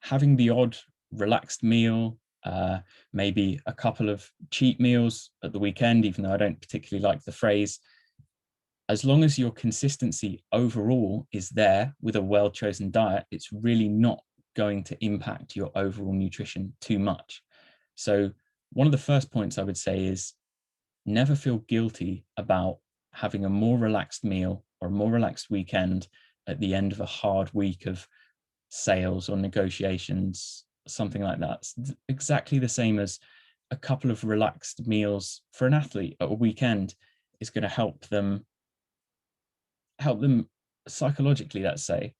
having the odd relaxed meal, maybe a couple of cheat meals at the weekend, even though I don't particularly like the phrase, as long as your consistency overall is there with a well-chosen diet, it's really not going to impact your overall nutrition too much. So one of the first points I would say is never feel guilty about having a more relaxed meal or a more relaxed weekend at the end of a hard week of sales or negotiations, something like that. It's exactly the same as a couple of relaxed meals for an athlete at a weekend is going to help them psychologically, let's say.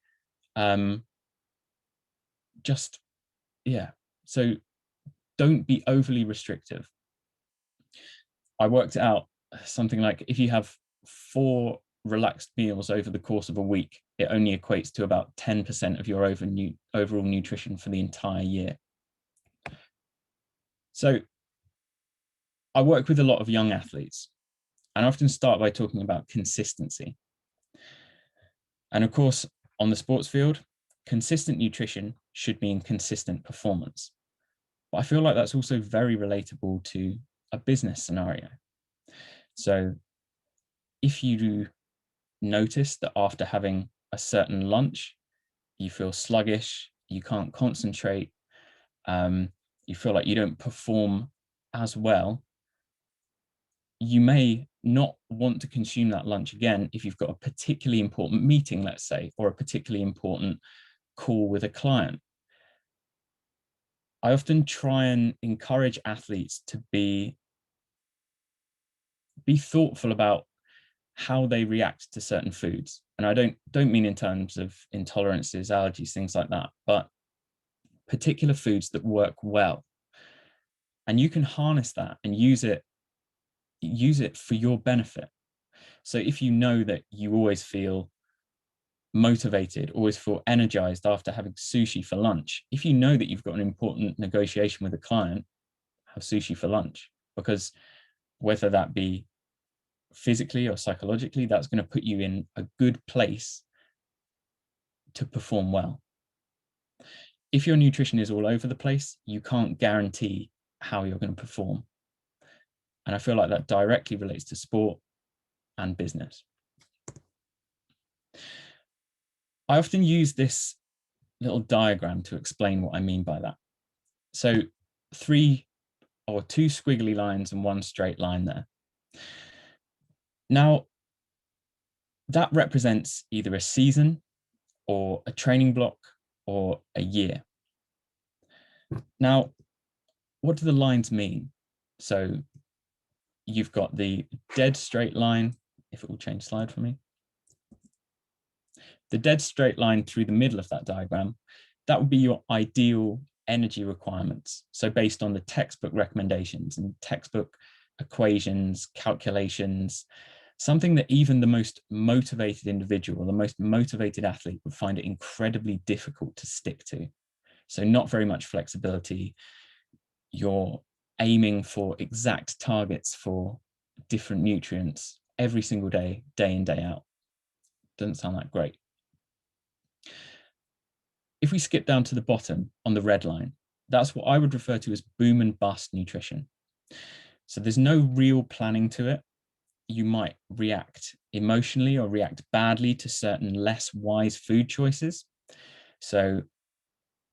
So don't be overly restrictive. I worked out something like if you have 4 relaxed meals over the course of a week, it only equates to about 10% of your overall nutrition for the entire year. So I work with a lot of young athletes, and I often start by talking about consistency. And of course, on the sports field, consistent nutrition should mean consistent performance. But I feel like that's also very relatable to a business scenario. So if you notice that after having a certain lunch, you feel sluggish, you can't concentrate, you feel like you don't perform as well, you may not want to consume that lunch again if you've got a particularly important meeting, let's say, or a particularly important call with a client. I often try and encourage athletes to be thoughtful about how they react to certain foods. And I don't mean in terms of intolerances, allergies, things like that, but particular foods that work well. And you can harness that and use it for your benefit. So if you know that you always feel motivated, always feel energized after having sushi for lunch. If you know that you've got an important negotiation with a client, have sushi for lunch, because whether that be physically or psychologically, that's going to put you in a good place to perform well. If your nutrition is all over the place, you can't guarantee how you're going to perform. And I feel like that directly relates to sport and business. I often use this little diagram to explain what I mean by that. So 3 or 2 squiggly lines and 1 straight line there. Now, that represents either a season or a training block or a year. Now, what do the lines mean? So you've got the dead straight line, if it will change slide for me. The dead straight line through the middle of that diagram, that would be your ideal energy requirements. So based on the textbook recommendations and textbook equations, calculations, something that even the most motivated individual, the most motivated athlete would find it incredibly difficult to stick to. So not very much flexibility. You're aiming for exact targets for different nutrients every single day, day in, day out. Doesn't sound that great. If we skip down to the bottom on the red line, that's what I would refer to as boom and bust nutrition. So there's no real planning to it. You might react emotionally or react badly to certain less wise food choices. So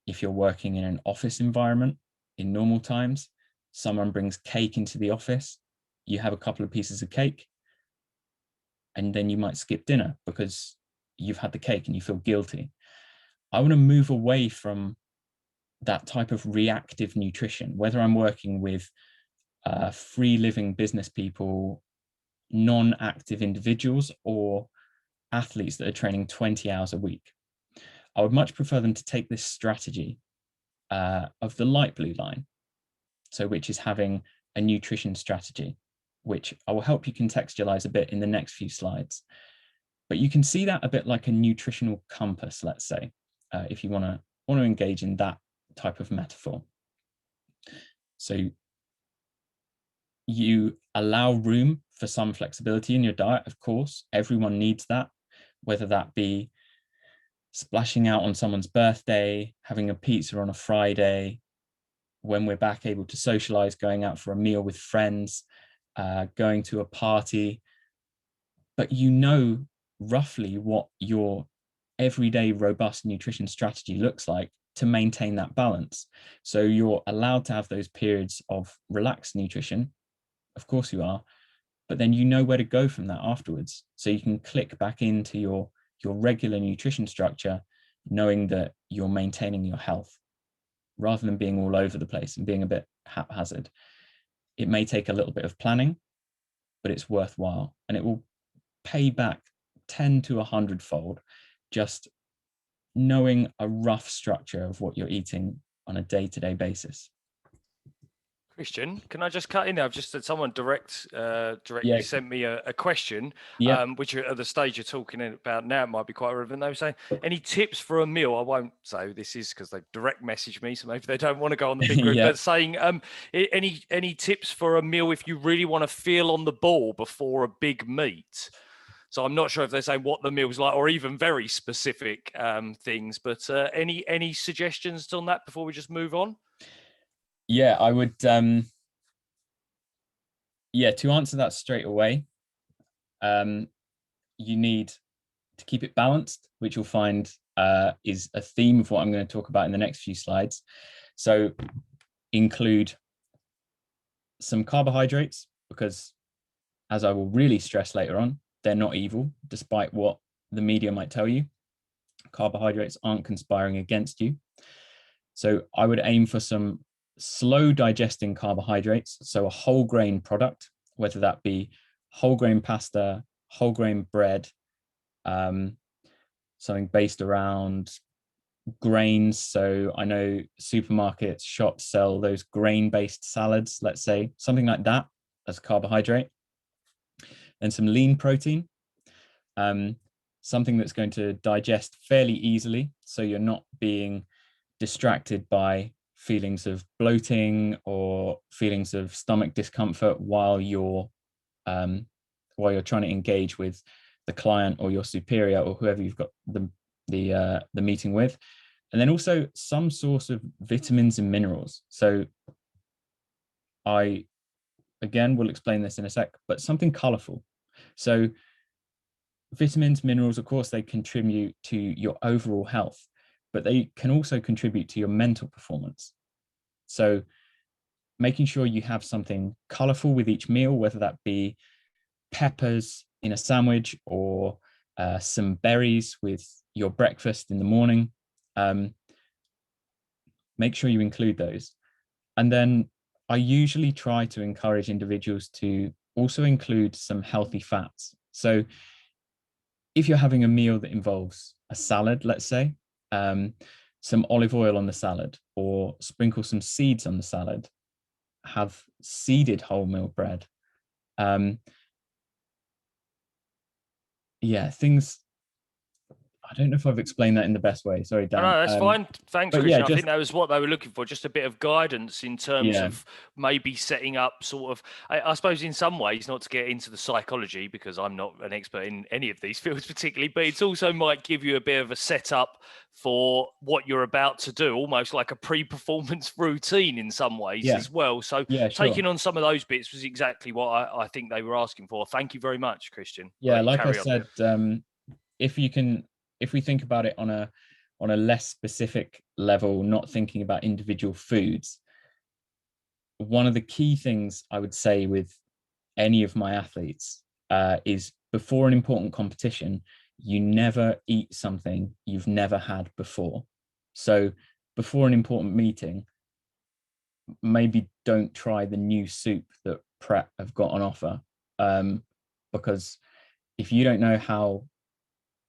if you're working in an office environment in normal times, someone brings cake into the office, you have a couple of pieces of cake, and then you might skip dinner because you've had the cake and you feel guilty. I want to move away from that type of reactive nutrition, whether I'm working with free living business people, non-active individuals, or athletes that are training 20 hours a week. I would much prefer them to take this strategy of the light blue line, so which is having a nutrition strategy, which I will help you contextualize a bit in the next few slides. But you can see that a bit like a nutritional compass, let's say, if you want to engage in that type of metaphor. So you allow room for some flexibility in your diet, of course. Everyone needs that, whether that be splashing out on someone's birthday, having a pizza on a Friday, when we're back able to socialize, going out for a meal with friends, going to a party. But you know roughly what your everyday robust nutrition strategy looks like to maintain that balance. So you're allowed to have those periods of relaxed nutrition, of course you are, but then you know where to go from that afterwards. So you can click back into your regular nutrition structure, knowing that you're maintaining your health rather than being all over the place and being a bit haphazard. It may take a little bit of planning, but it's worthwhile, and it will pay back 10 to 100-fold just knowing a rough structure of what you're eating on a day-to-day basis. Christian, can I just cut in there? I've just had someone directly sent me a question, which at the stage you're talking about now, it might be quite relevant. They were saying, any tips for a meal? I won't say who this is because they direct messaged me, so maybe they don't want to go on the big group, but saying, any tips for a meal if you really want to feel on the ball before a big meet? So I'm not sure if they're saying what the meal's like or even very specific things, but any suggestions on that before we just move on? Yeah, I would, to answer that straight away, you need to keep it balanced, which you'll find is a theme of what I'm going to talk about in the next few slides. So include some carbohydrates, because as I will really stress later on, they're not evil, despite what the media might tell you. Carbohydrates aren't conspiring against you. So I would aim for some slow digesting carbohydrates, so a whole grain product, whether that be whole grain pasta, whole grain bread, something based around grains. So I know supermarkets, shops sell those grain-based salads, let's say, something like that as carbohydrate. Then some lean protein. something that's going to digest fairly easily, so you're not being distracted by feelings of bloating or feelings of stomach discomfort while you're trying to engage with the client or your superior or whoever you've got the meeting with. And then also some source of vitamins and minerals. So I, again, will explain this in a sec, but something colorful. So vitamins, minerals, of course, they contribute to your overall health, but they can also contribute to your mental performance. So making sure you have something colorful with each meal, whether that be peppers in a sandwich or some berries with your breakfast in the morning. Make sure you include those. And then I usually try to encourage individuals to also include some healthy fats. So if you're having a meal that involves a salad, let's say, some olive oil on the salad, or sprinkle some seeds on the salad, have seeded wholemeal bread. Yeah, things, I don't know if I've explained that in the best way. Sorry, Dan. No, that's fine. Thanks, Christian. Yeah, I think that was what they were looking for, just a bit of guidance in terms of maybe setting up sort of, I suppose in some ways, not to get into the psychology, because I'm not an expert in any of these fields particularly, but it's also might give you a bit of a setup for what you're about to do, almost like a pre-performance routine in some ways as well. So taking on some of those bits was exactly what I think they were asking for. Thank you very much, Christian. Yeah, like I said, if we think about it on a less specific level, not thinking about individual foods, one of the key things I would say with any of my athletes is before an important competition, you never eat something you've never had before. So before an important meeting, maybe don't try the new soup that Prep have got on offer, because if you don't know how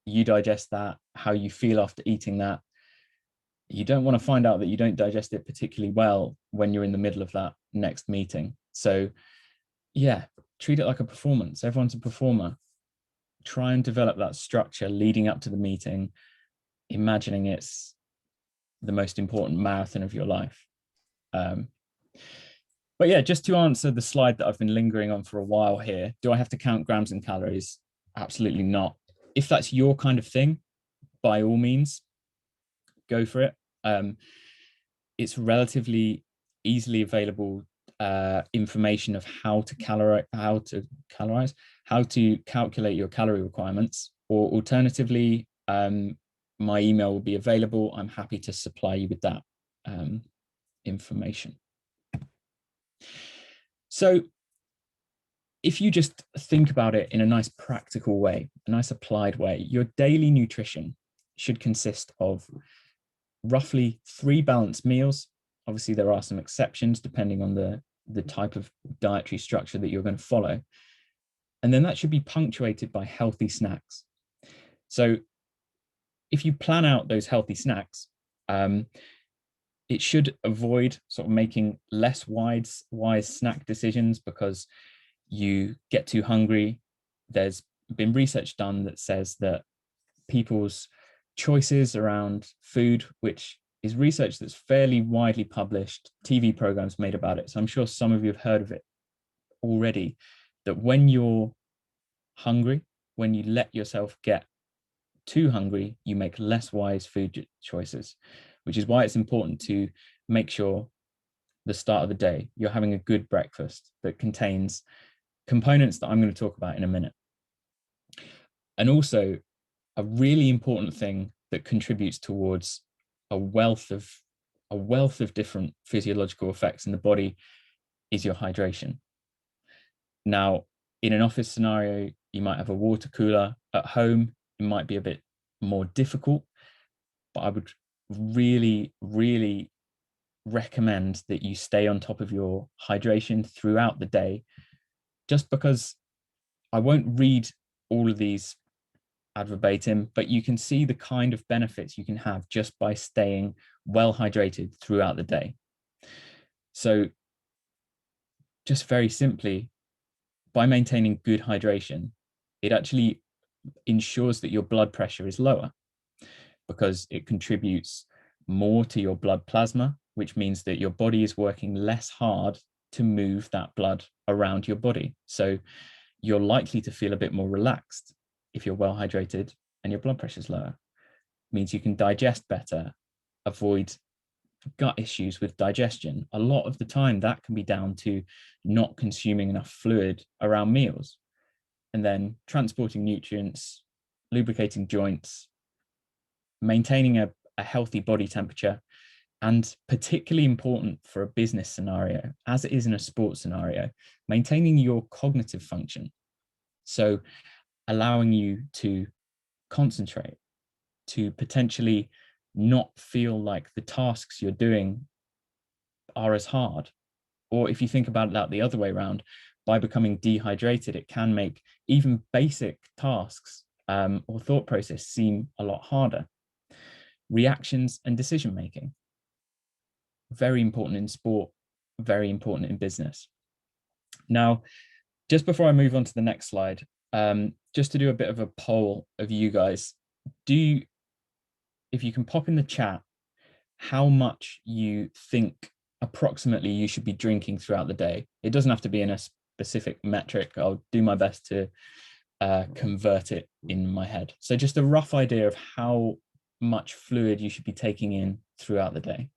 you digest that, how you feel after eating that, you don't want to find out that you don't digest it particularly well when you're in the middle of that next meeting. So yeah, treat it like a performance. Everyone's a performer. Try and develop that structure leading up to the meeting, imagining it's the most important marathon of your life. But yeah, just to answer the slide that I've been lingering on for a while here, do I have to count grams and calories? Absolutely not. If that's your kind of thing, by all means, go for it. It's relatively easily available information of how to calculate your calorie requirements, or alternatively, my email will be available. I'm happy to supply you with that information. So if you just think about it in a nice practical way, a nice applied way, your daily nutrition should consist of roughly 3 balanced meals. Obviously, there are some exceptions depending on the type of dietary structure that you're going to follow. And then that should be punctuated by healthy snacks. So if you plan out those healthy snacks, it should avoid sort of making less wise snack decisions because you get too hungry. There's been research done that says that people's choices around food, which is research that's fairly widely published, TV programs made about it, so I'm sure some of you have heard of it already, that when you're hungry, when you let yourself get too hungry, you make less wise food choices, which is why it's important to make sure the start of the day you're having a good breakfast that contains components that I'm going to talk about in a minute. And also, a really important thing that contributes towards a wealth of different physiological effects in the body is your hydration. Now, in an office scenario, you might have a water cooler. At home, it might be a bit more difficult, but I would really, really recommend that you stay on top of your hydration throughout the day, just because I won't read all of these ad verbatim, but you can see the kind of benefits you can have just by staying well hydrated throughout the day. So just very simply, by maintaining good hydration, it actually ensures that your blood pressure is lower, because it contributes more to your blood plasma, which means that your body is working less hard to move that blood around your body. So you're likely to feel a bit more relaxed if you're well hydrated and your blood pressure is lower. It means you can digest better, avoid gut issues with digestion. A lot of the time that can be down to not consuming enough fluid around meals, and then transporting nutrients, lubricating joints, maintaining a healthy body temperature, and particularly important for a business scenario, as it is in a sports scenario, maintaining your cognitive function. So allowing you to concentrate, to potentially not feel like the tasks you're doing are as hard. Or if you think about that the other way around, by becoming dehydrated, it can make even basic tasks or thought process seem a lot harder. Reactions and decision making, very important in sport, very important in business. Now, just before I move on to the next slide, just to do a bit of a poll of you guys, if you can pop in the chat how much you think approximately you should be drinking throughout the day. It doesn't have to be in a specific metric. I'll do my best to convert it in my head. So just a rough idea of how much fluid you should be taking in throughout the day.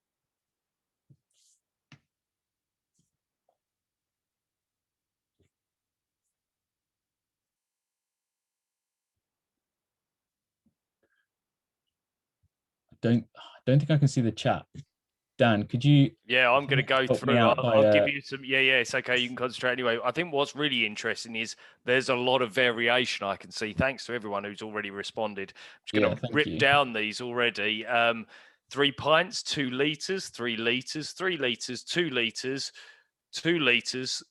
I don't think I can see the chat. Dan, could you? Yeah, I'm going to go through. I'll give you some. Yeah, it's okay. You can concentrate anyway. I think what's really interesting is there's a lot of variation I can see. Thanks to everyone who's already responded. I'm just going to rip down these already. 3 pints, 2 litres, 3 litres, 3 litres, 2 litres, 2 litres,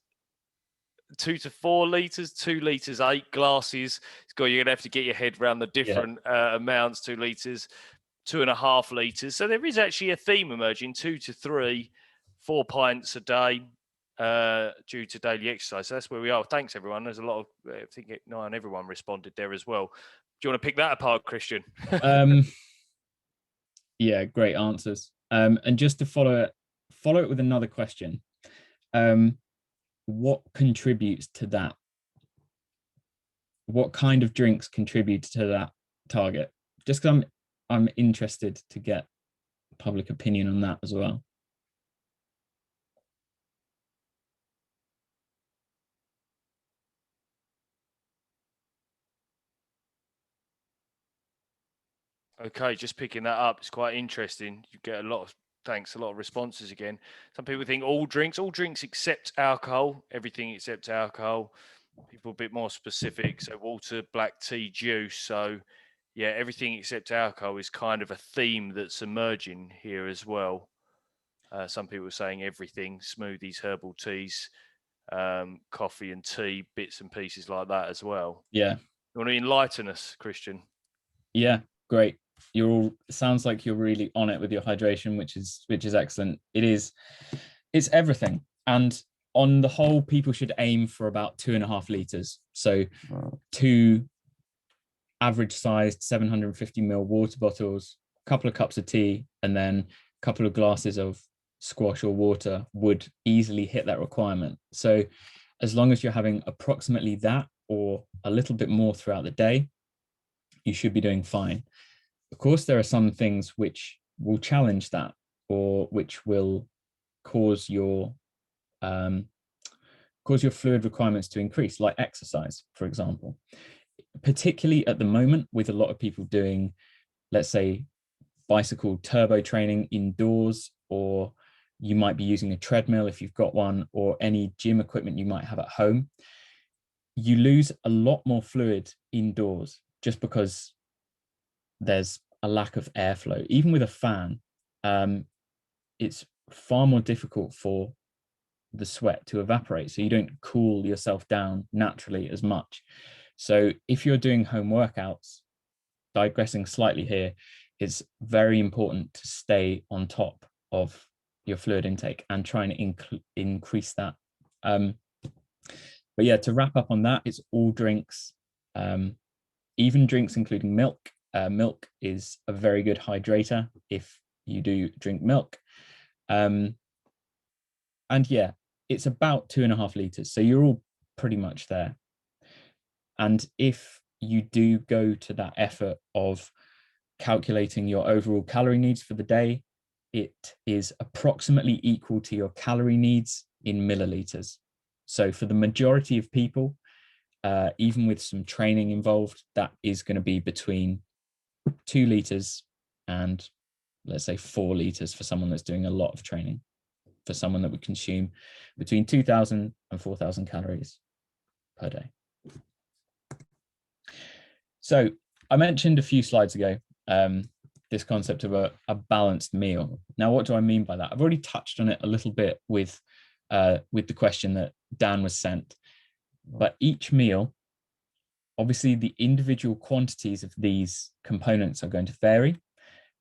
2 to 4 litres, 2 litres, 8 glasses. You're going to have to get your head around the different amounts. 2 litres. 2.5 litres. So there is actually a theme emerging: 2 to 3, 4 pints a day due to daily exercise. So that's where we are. Thanks, everyone. There's a lot of, I think everyone responded there as well. Do you want to pick that apart, Christian? Yeah, great answers. And just to follow it with another question. What contributes to that? What kind of drinks contribute to that target? Just because I'm interested to get public opinion on that as well. Okay, just picking that up. It's quite interesting. You get a lot of responses again. Some people think all drinks except alcohol, everything except alcohol. People a bit more specific. So water, black tea, juice. So yeah, everything except alcohol is kind of a theme that's emerging here as well. Some people are saying everything: smoothies, herbal teas, coffee and tea, bits and pieces like that as well. Yeah. You want to enlighten us, Christian? Yeah, great. Sounds like you're really on it with your hydration, which is excellent. It's everything. And on the whole, people should aim for about 2.5 litres. So 2 average sized 750 ml water bottles, a couple of cups of tea, and then a couple of glasses of squash or water would easily hit that requirement. So as long as you're having approximately that or a little bit more throughout the day, you should be doing fine. Of course, there are some things which will challenge that, or which will cause your fluid requirements to increase, like exercise, for example. Particularly at the moment, with a lot of people doing, let's say, bicycle turbo training indoors, or you might be using a treadmill if you've got one, or any gym equipment you might have at home. You lose a lot more fluid indoors just because there's a lack of airflow. Even with a fan, it's far more difficult for the sweat to evaporate, so you don't cool yourself down naturally as much. So if you're doing home workouts, digressing slightly here, it's very important to stay on top of your fluid intake and try and increase that. But yeah, to wrap up on that, it's all drinks. even drinks including milk. Milk is a very good hydrator if you do drink milk. And yeah, it's about 2.5 litres. So you're all pretty much there. And if you do go to that effort of calculating your overall calorie needs for the day, it is approximately equal to your calorie needs in milliliters. So for the majority of people, even with some training involved, that is going to be between 2 litres and, let's say, 4 litres for someone that's doing a lot of training, for someone that would consume between 2,000 and 4,000 calories per day. So I mentioned a few slides ago this concept of a balanced meal. Now, what do I mean by that? I've already touched on it a little bit with the question that Dan was sent, but each meal, obviously the individual quantities of these components are going to vary,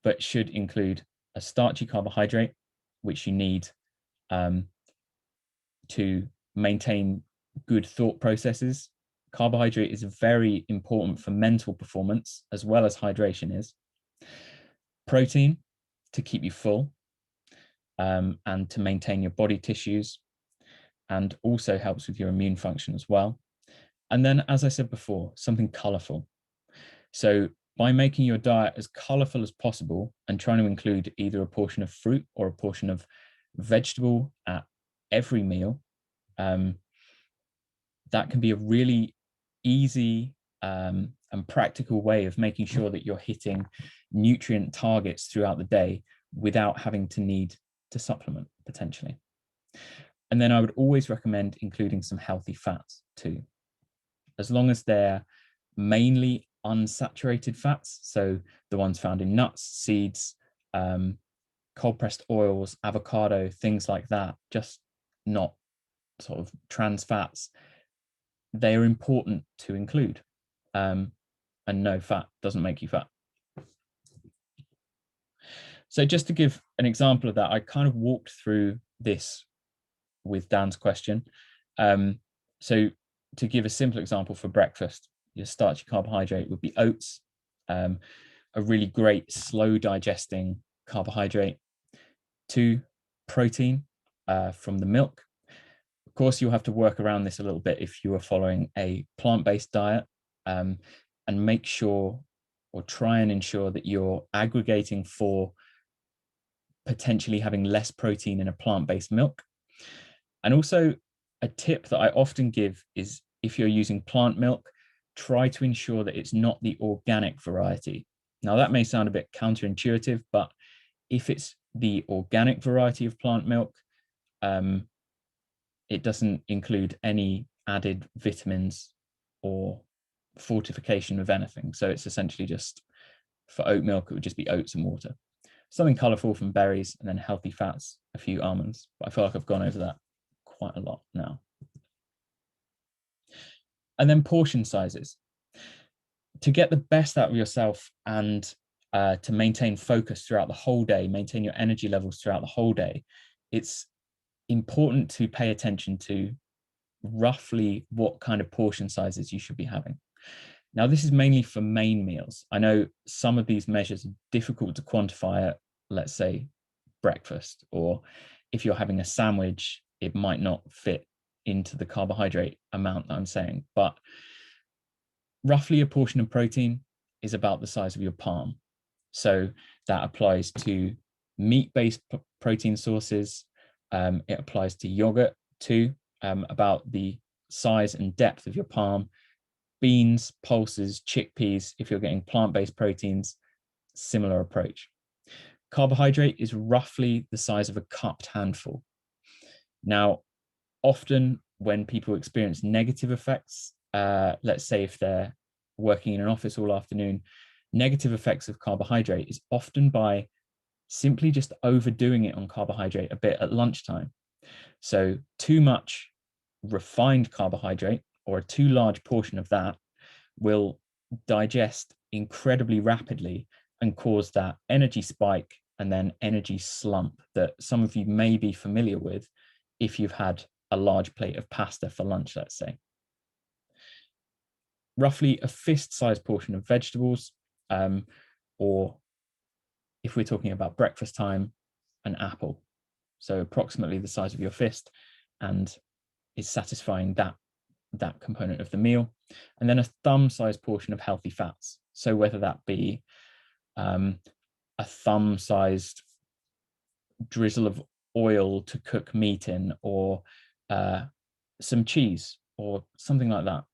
but should include a starchy carbohydrate, which you need to maintain good thought processes. Carbohydrate is very important for mental performance as well as hydration is. Protein to keep you full and to maintain your body tissues, and also helps with your immune function as well. And then, as I said before, something colorful. So by making your diet as colorful as possible and trying to include either a portion of fruit or a portion of vegetable at every meal, that can be a really easy and practical way of making sure that you're hitting nutrient targets throughout the day without having to need to supplement potentially. And then I would always recommend including some healthy fats too, as long as they're mainly unsaturated fats, so the ones found in nuts, seeds, cold pressed oils, avocado, things like that, just not sort of trans fats. They are important to include. And no, fat doesn't make you fat. So just to give an example of that, I kind of walked through this with Dan's question. So to give a simple example for breakfast, your starchy carbohydrate would be oats, a really great slow digesting carbohydrate. 2, protein from the milk. Of course, you'll have to work around this a little bit if you are following a plant-based diet, and make sure or try and ensure that you're aggregating for potentially having less protein in a plant-based milk. And also a tip that I often give is if you're using plant milk, try to ensure that it's not the organic variety. Now that may sound a bit counterintuitive, but if it's the organic variety of plant milk, it doesn't include any added vitamins or fortification of anything. So it's essentially just, for oat milk, it would just be oats and water. Something colorful from berries, and then healthy fats, a few almonds. But I feel like I've gone over that quite a lot now. And then portion sizes. To get the best out of yourself and to maintain focus throughout the whole day, maintain your energy levels throughout the whole day, it's important to pay attention to roughly what kind of portion sizes you should be having. Now, this is mainly for main meals. I know some of these measures are difficult to quantify at, let's say, breakfast, or if you're having a sandwich, it might not fit into the carbohydrate amount that I'm saying, but roughly a portion of protein is about the size of your palm. So that applies to meat-based protein sources. It applies to yogurt too, about the size and depth of your palm. Beans, pulses, chickpeas, if you're getting plant-based proteins, similar approach. Carbohydrate is roughly the size of a cupped handful. Now, often when people experience negative effects, let's say if they're working in an office all afternoon, negative effects of carbohydrate is often by simply just overdoing it on carbohydrate a bit at lunchtime. So too much refined carbohydrate, or a too large portion of that, will digest incredibly rapidly and cause that energy spike and then energy slump that some of you may be familiar with if you've had a large plate of pasta for lunch, let's say. roughly a fist-sized portion of vegetables, or if we're talking about breakfast time, an apple. So approximately the size of your fist, and is satisfying that component of the meal. And then a thumb-sized portion of healthy fats. So whether that be a thumb-sized drizzle of oil to cook meat in, or some cheese or something like that.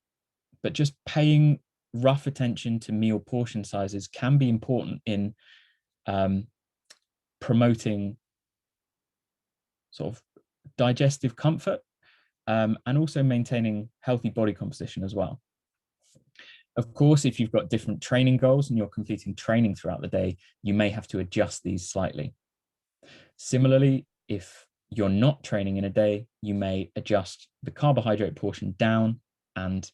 But just paying rough attention to meal portion sizes can be important in promoting sort of digestive comfort, and also maintaining healthy body composition as well. Of course, if you've got different training goals and you're completing training throughout the day, you may have to adjust these slightly. Similarly, if you're not training in a day, you may adjust the carbohydrate portion down and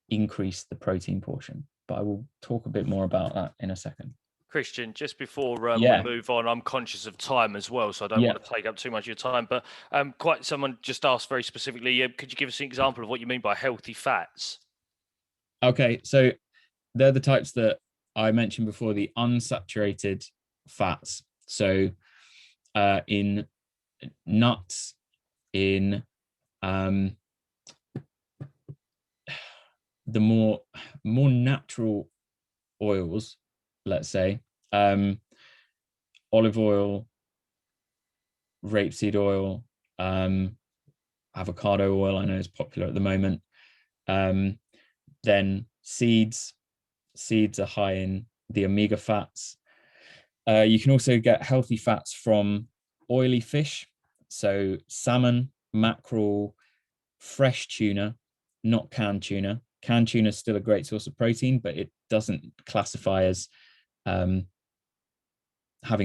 increase the protein portion. But I will talk a bit more about that in a second. Christian, just before we move on, I'm conscious of time as well, so I don't want to take up too much of your time. But someone just asked very specifically, could you give us an example of what you mean by healthy fats? Okay, so they're the types that I mentioned before, the unsaturated fats. So in nuts, in the more natural oils, let's say, olive oil, rapeseed oil, avocado oil, I know is popular at the moment. Then seeds are high in the omega fats. You can also get healthy fats from oily fish, so salmon, mackerel, fresh tuna, not canned tuna. Canned tuna is still a great source of protein, but it doesn't classify as having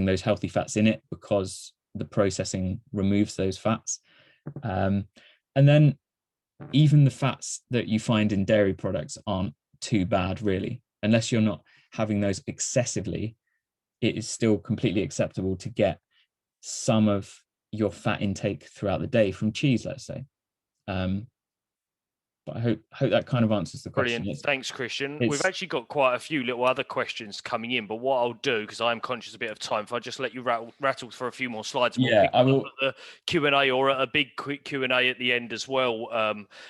those healthy fats in it because the processing removes those fats. And then even the fats that you find in dairy products aren't too bad, really. Unless you're not having those excessively, it is still completely acceptable to get some of your fat intake throughout the day from cheese, let's say. But I hope that kind of answers the question. Brilliant. Thanks, Christian. We've actually got quite a few little other questions coming in, but what I'll do, because I'm conscious a bit of time, if I just let you rattle for a few more slides, we'll pick up at the Q&A or a big quick Q&A at the end as well.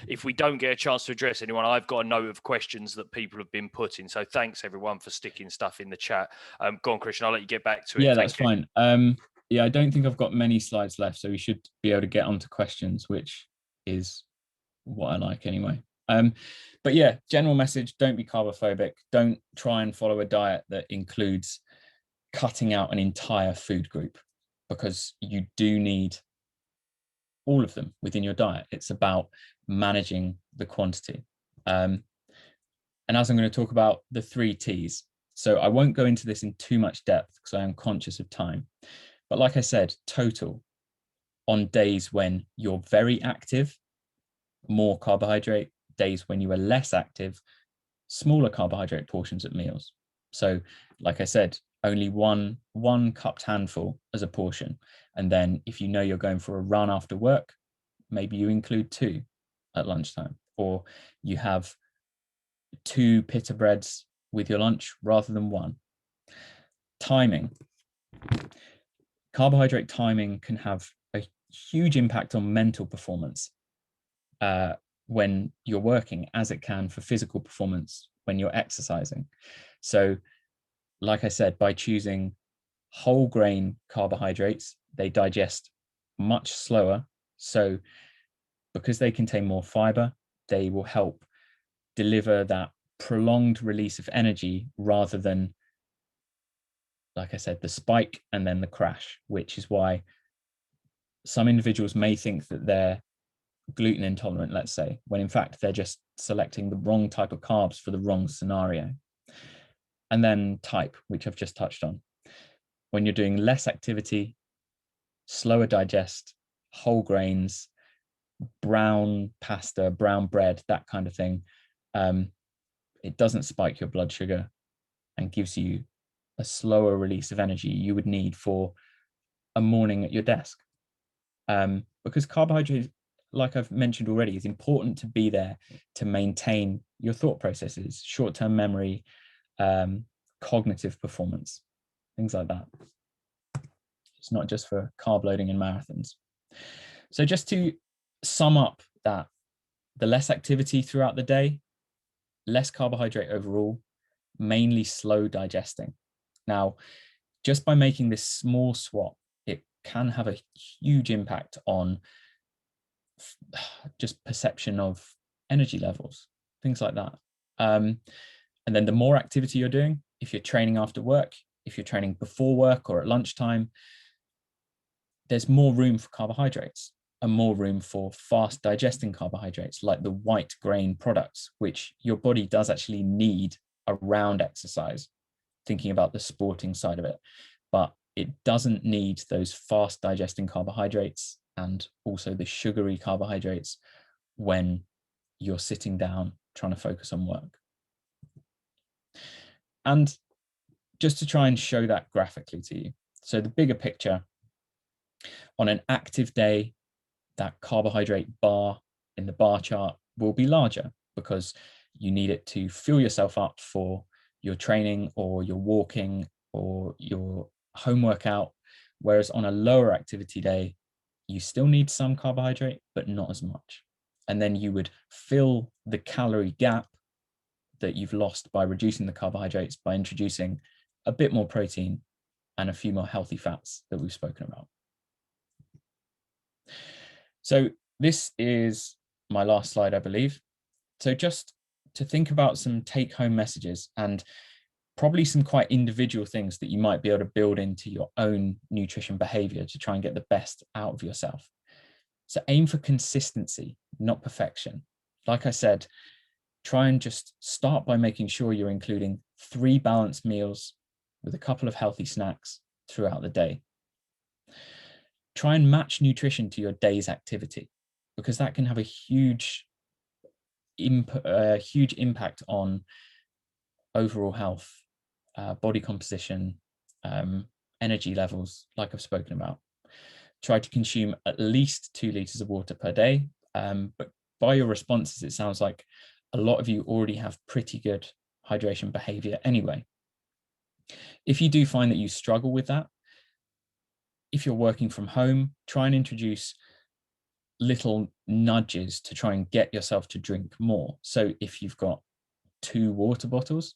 If we don't get a chance to address anyone, I've got a note of questions that people have been putting. So thanks everyone for sticking stuff in the chat. Go on, Christian, I'll let you get back to it. Yeah, that's fine. I don't think I've got many slides left, so we should be able to get onto questions, which is what I like anyway. But yeah, general message, don't be carbophobic. Don't try and follow a diet that includes cutting out an entire food group, because you do need all of them within your diet. It's about managing the quantity. And as I'm going to talk about the 3 T's, so I won't go into this in too much depth because I am conscious of time. But like I said, total on days when you're very active, more carbohydrate. Days when you are less active, smaller carbohydrate portions at meals. So like I said, only one cupped handful as a portion. And then if you know you're going for a run after work, maybe you include 2 at lunchtime, or you have 2 pita breads with your lunch rather than 1. Timing. Carbohydrate timing can have a huge impact on mental performance when you're working, as it can for physical performance when you're exercising. So like I said, by choosing whole grain carbohydrates, they digest much slower. So because they contain more fiber, they will help deliver that prolonged release of energy rather than, like I said, the spike and then the crash, which is why some individuals may think that they're gluten intolerant, let's say, when in fact they're just selecting the wrong type of carbs for the wrong scenario. And then type, which I've just touched on. When you're doing less activity, slower digest, whole grains, brown pasta, brown bread, that kind of thing, it doesn't spike your blood sugar and gives you a slower release of energy you would need for a morning at your desk. Because carbohydrates like I've mentioned already, it's important to be there to maintain your thought processes, short-term memory, cognitive performance, things like that. It's not just for carb loading and marathons. So just to sum up that, the less activity throughout the day, less carbohydrate overall, mainly slow digesting. Now, just by making this small swap, it can have a huge impact on just perception of energy levels, things like that. And then the more activity you're doing, if you're training after work, if you're training before work or at lunchtime, there's more room for carbohydrates and more room for fast digesting carbohydrates like the white grain products, which your body does actually need around exercise, thinking about the sporting side of it. But it doesn't need those fast digesting carbohydrates and also the sugary carbohydrates when you're sitting down trying to focus on work. And just to try and show that graphically to you. So the bigger picture, on an active day, that carbohydrate bar in the bar chart will be larger because you need it to fill yourself up for your training or your walking or your home workout. Whereas on a lower activity day, you still need some carbohydrate, but not as much. And then you would fill the calorie gap that you've lost by reducing the carbohydrates by introducing a bit more protein and a few more healthy fats that we've spoken about. So this is my last slide, I believe. So just to think about some take-home messages and probably some quite individual things that you might be able to build into your own nutrition behavior to try and get the best out of yourself. So aim for consistency, not perfection. Like I said, try and just start by making sure you're including 3 balanced meals with a couple of healthy snacks throughout the day. Try and match nutrition to your day's activity, because that can have a huge impact on overall health, body composition, energy levels, like I've spoken about. Try to consume at least 2 liters of water per day. But by your responses, it sounds like a lot of you already have pretty good hydration behavior anyway. If you do find that you struggle with that, if you're working from home, try and introduce little nudges to try and get yourself to drink more. So if you've got 2 water bottles,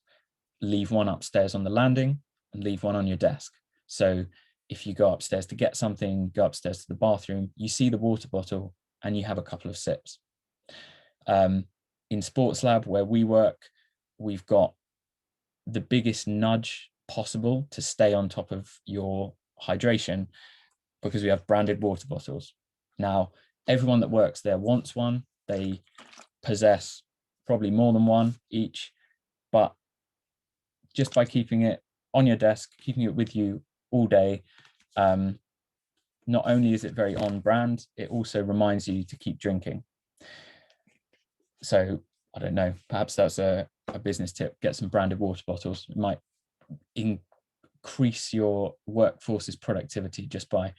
leave one upstairs on the landing and leave one on your desk. So if you go upstairs to get something, go upstairs to the bathroom, you see the water bottle and you have a couple of sips. In SportsLab, where we work, we've got the biggest nudge possible to stay on top of your hydration because we have branded water bottles. Now, everyone that works there wants one. They possess probably more than one each, but just by keeping it on your desk, keeping it with you all day, not only is it very on brand, it also reminds you to keep drinking. So I don't know, perhaps that's a business tip, get some branded water bottles. It might increase your workforce's productivity just by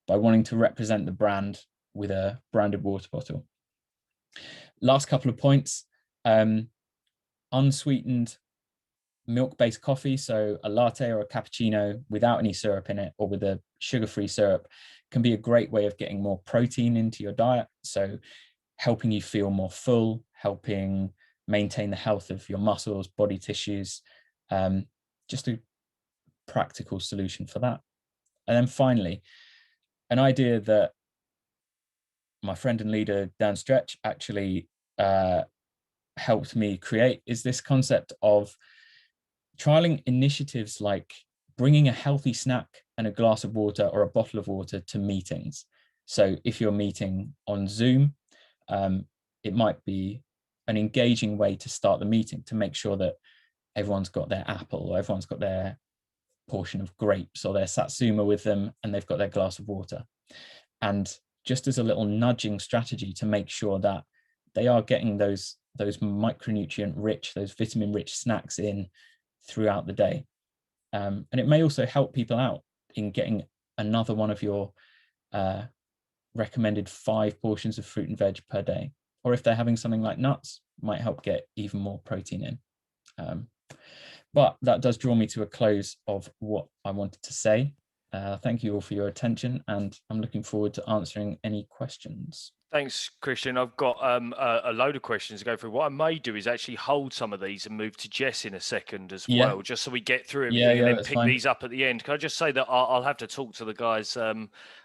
wanting to represent the brand with a branded water bottle. Last couple of points, unsweetened milk-based coffee, so a latte or a cappuccino without any syrup in it or with a sugar-free syrup can be a great way of getting more protein into your diet, so helping you feel more full, helping maintain the health of your muscles, body tissues, just a practical solution for that. And then finally, an idea that my friend and leader Dan Stretch actually helped me create is this concept of trialing initiatives like bringing a healthy snack and a glass of water or a bottle of water to meetings. So if you're meeting on Zoom, it might be an engaging way to start the meeting to make sure that everyone's got their apple or everyone's got their portion of grapes or their satsuma with them and they've got their glass of water. And just as a little nudging strategy to make sure that they are getting those micronutrient rich, those vitamin rich snacks in throughout the day. And it may also help people out in getting another one of your recommended 5 portions of fruit and veg per day. Or if they're having something like nuts, might help get even more protein in. But that does draw me to a close of what I wanted to say. Thank you all for your attention, and I'm looking forward to answering any questions. Thanks, Christian. I've got a load of questions to go through. What I may do is actually hold some of these and move to Jess in a second as well, just so we get through everything and then pick these up at the end. Can I just say that I'll have to talk to the guys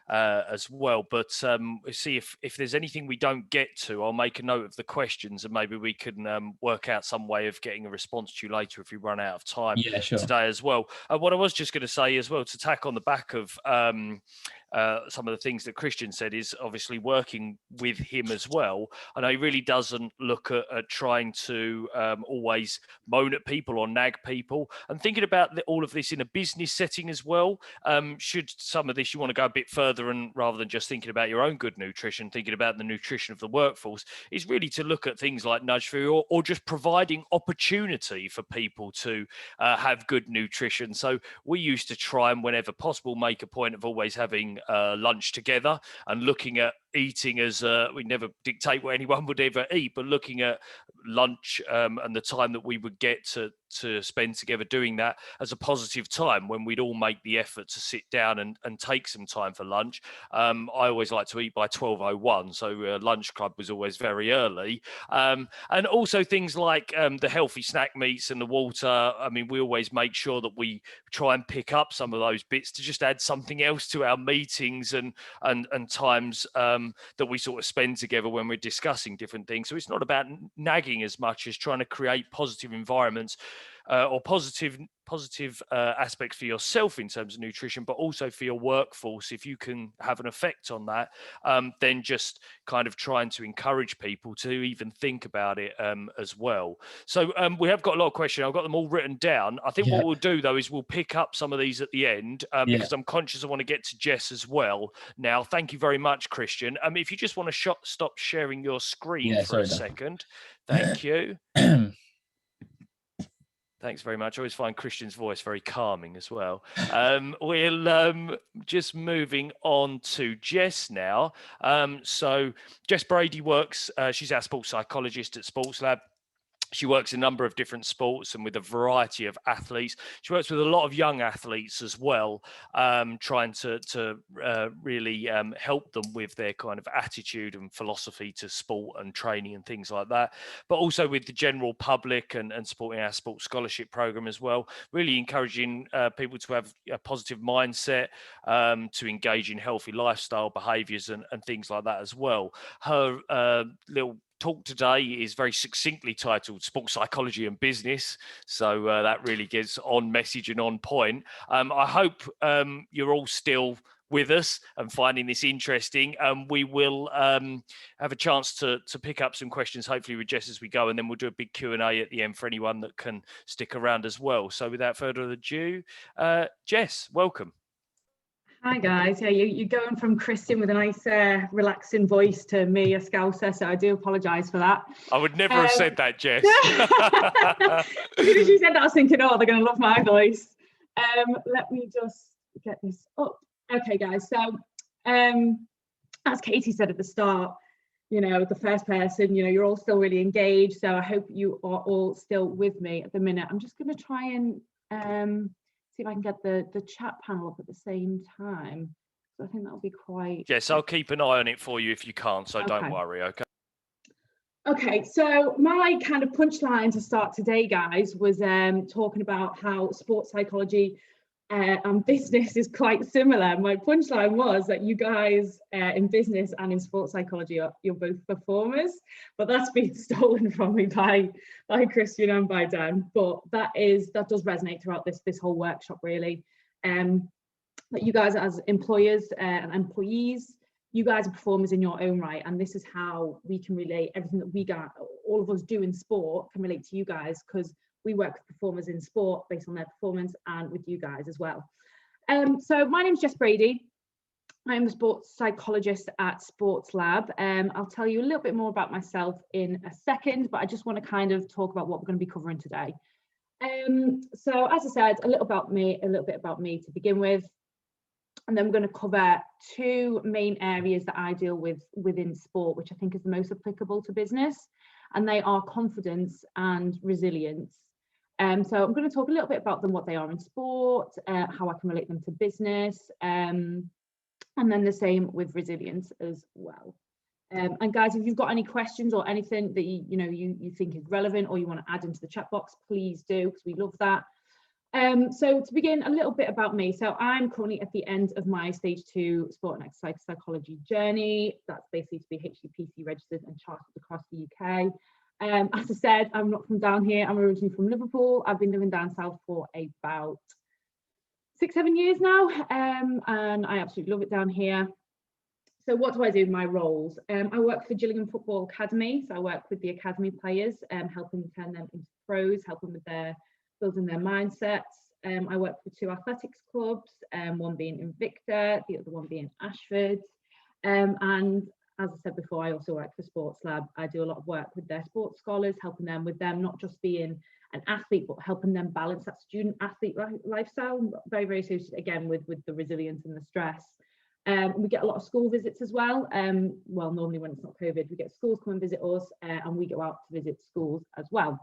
as well, but see if there's anything we don't get to, I'll make a note of the questions and maybe we can work out some way of getting a response to you later if we run out of time today as well. What I was just going to say as well, to tack on the back of some of the things that Christian said, is obviously working with him as well. I know he really doesn't look at trying to always moan at people or nag people, and thinking about all of this in a business setting as well. Should some of this you want to go a bit further, and rather than just thinking about your own good nutrition, thinking about the nutrition of the workforce, is really to look at things like nudge food or just providing opportunity for people to have good nutrition. So we used to try and, whenever possible, make a point of always having lunch together and looking at eating as we never dictate what anyone would ever eat, but looking at lunch and the time that we would get to spend together doing that as a positive time when we'd all make the effort to sit down and take some time for lunch. I always like to eat by 12:01, so lunch club was always very early. And also things like the healthy snack meats and the water. I mean, we always make sure that we try and pick up some of those bits to just add something else to our meetings and times that we sort of spend together when we're discussing different things. So it's not about nagging as much as trying to create positive environments or positive aspects for yourself in terms of nutrition, but also for your workforce. If you can have an effect on that, then just kind of trying to encourage people to even think about it as well. So we have got a lot of questions. I've got them all written down. I think what we'll do though is we'll pick up some of these at the end because I'm conscious I want to get to Jess as well. Now, thank you very much, Christian. If you just want to stop sharing your screen for a second. Thank you. Thanks very much. I always find Christian's voice very calming as well. We'll just moving on to Jess now. So Jess Brady works, she's our sports psychologist at SportsLab. She works in a number of different sports and with a variety of athletes. She works with a lot of young athletes as well, trying to really help them with their kind of attitude and philosophy to sport and training and things like that. But also with the general public and supporting our sports scholarship program as well, really encouraging people to have a positive mindset, to engage in healthy lifestyle behaviours and things like that as well. Her little talk today is very succinctly titled Sports Psychology and Business, so that really gets on message and on point. I hope you're all still with us and finding this interesting. We will have a chance to pick up some questions hopefully with Jess as we go, and then we'll do a big Q&A at the end for anyone that can stick around as well. So without further ado, Jess, welcome. Hi guys, you're going from Christian with a nice relaxing voice to me, a Scouser, so I do apologise for that. I would never have said that, Jess. As soon as you said that, I was thinking, oh, they're going to love my voice. Let me just get this up. Okay guys, so as Katie said at the start, you know, the first person, you know, you're all still really engaged, so I hope you are all still with me at the minute. I'm just going to try and see if I can get the chat panel up at the same time. So I think that'll be quite... Yes, I'll keep an eye on it for you if you can't, so don't worry, okay? Okay, so my kind of punchline to start today, guys, was talking about how sports psychology and business is quite similar. My punchline was that you guys in business and in sports psychology, you're both performers, but that's been stolen from me by Christian and by Dan. But that does resonate throughout this whole workshop, really. That you guys as employers and employees, you guys are performers in your own right, and this is how we can relate everything that we got, all of us do in sport can relate to you guys, because we work with performers in sport based on their performance and with you guys as well. So my name is Jess Brady. I'm a sports psychologist at SportsLab. I'll tell you a little bit more about myself in a second, but I just want to kind of talk about what we're going to be covering today. So as I said, a little bit about me to begin with. And then we're going to cover two main areas that I deal with within sport, which I think is the most applicable to business, and they are confidence and resilience. So I'm going to talk a little bit about them, what they are in sport, how I can relate them to business, and then the same with resilience as well. And guys, if you've got any questions or anything that you think is relevant or you want to add into the chat box, please do, because we love that. So to begin, a little bit about me. So I'm currently at the end of my stage 2 sport and exercise psychology journey. That's basically to be HCPC registered and chartered across the UK. As I said, I'm not from down here. I'm originally from Liverpool. I've been living down south for about 6-7 years now, and I absolutely love it down here. So what do I do in my roles? I work for Gillingham Football Academy. So I work with the academy players, helping turn them into pros, helping with building their mindsets. I work for 2 athletics clubs, one being Invicta, the other one being Ashford. And as I said before, I also work for SportsLab. I do a lot of work with their sports scholars, helping them with them not just being an athlete, but helping them balance that student athlete lifestyle. Very, very associated again with the resilience and the stress. We get a lot of school visits as well. Well, normally when it's not COVID, we get schools come and visit us, and we go out to visit schools as well.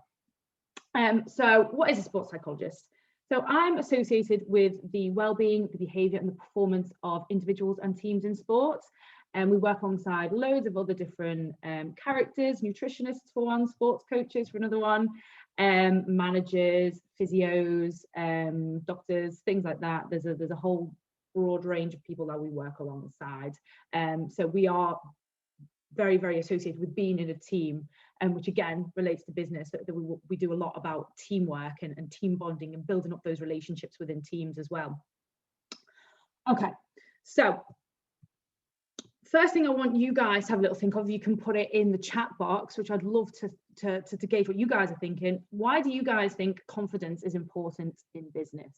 So what is a sports psychologist? So I'm associated with the wellbeing, the behaviour and the performance of individuals and teams in sport. And we work alongside loads of other different characters, nutritionists for one, sports coaches for another one, managers, physios, doctors, things like that. There's a whole broad range of people that we work alongside. So we are very, very associated with being in a team, which again relates to business. That we do a lot about teamwork and team bonding and building up those relationships within teams as well. Okay, so first thing I want you guys to have a little think of, you can put it in the chat box, which I'd love to gauge what you guys are thinking. Why do you guys think confidence is important in business?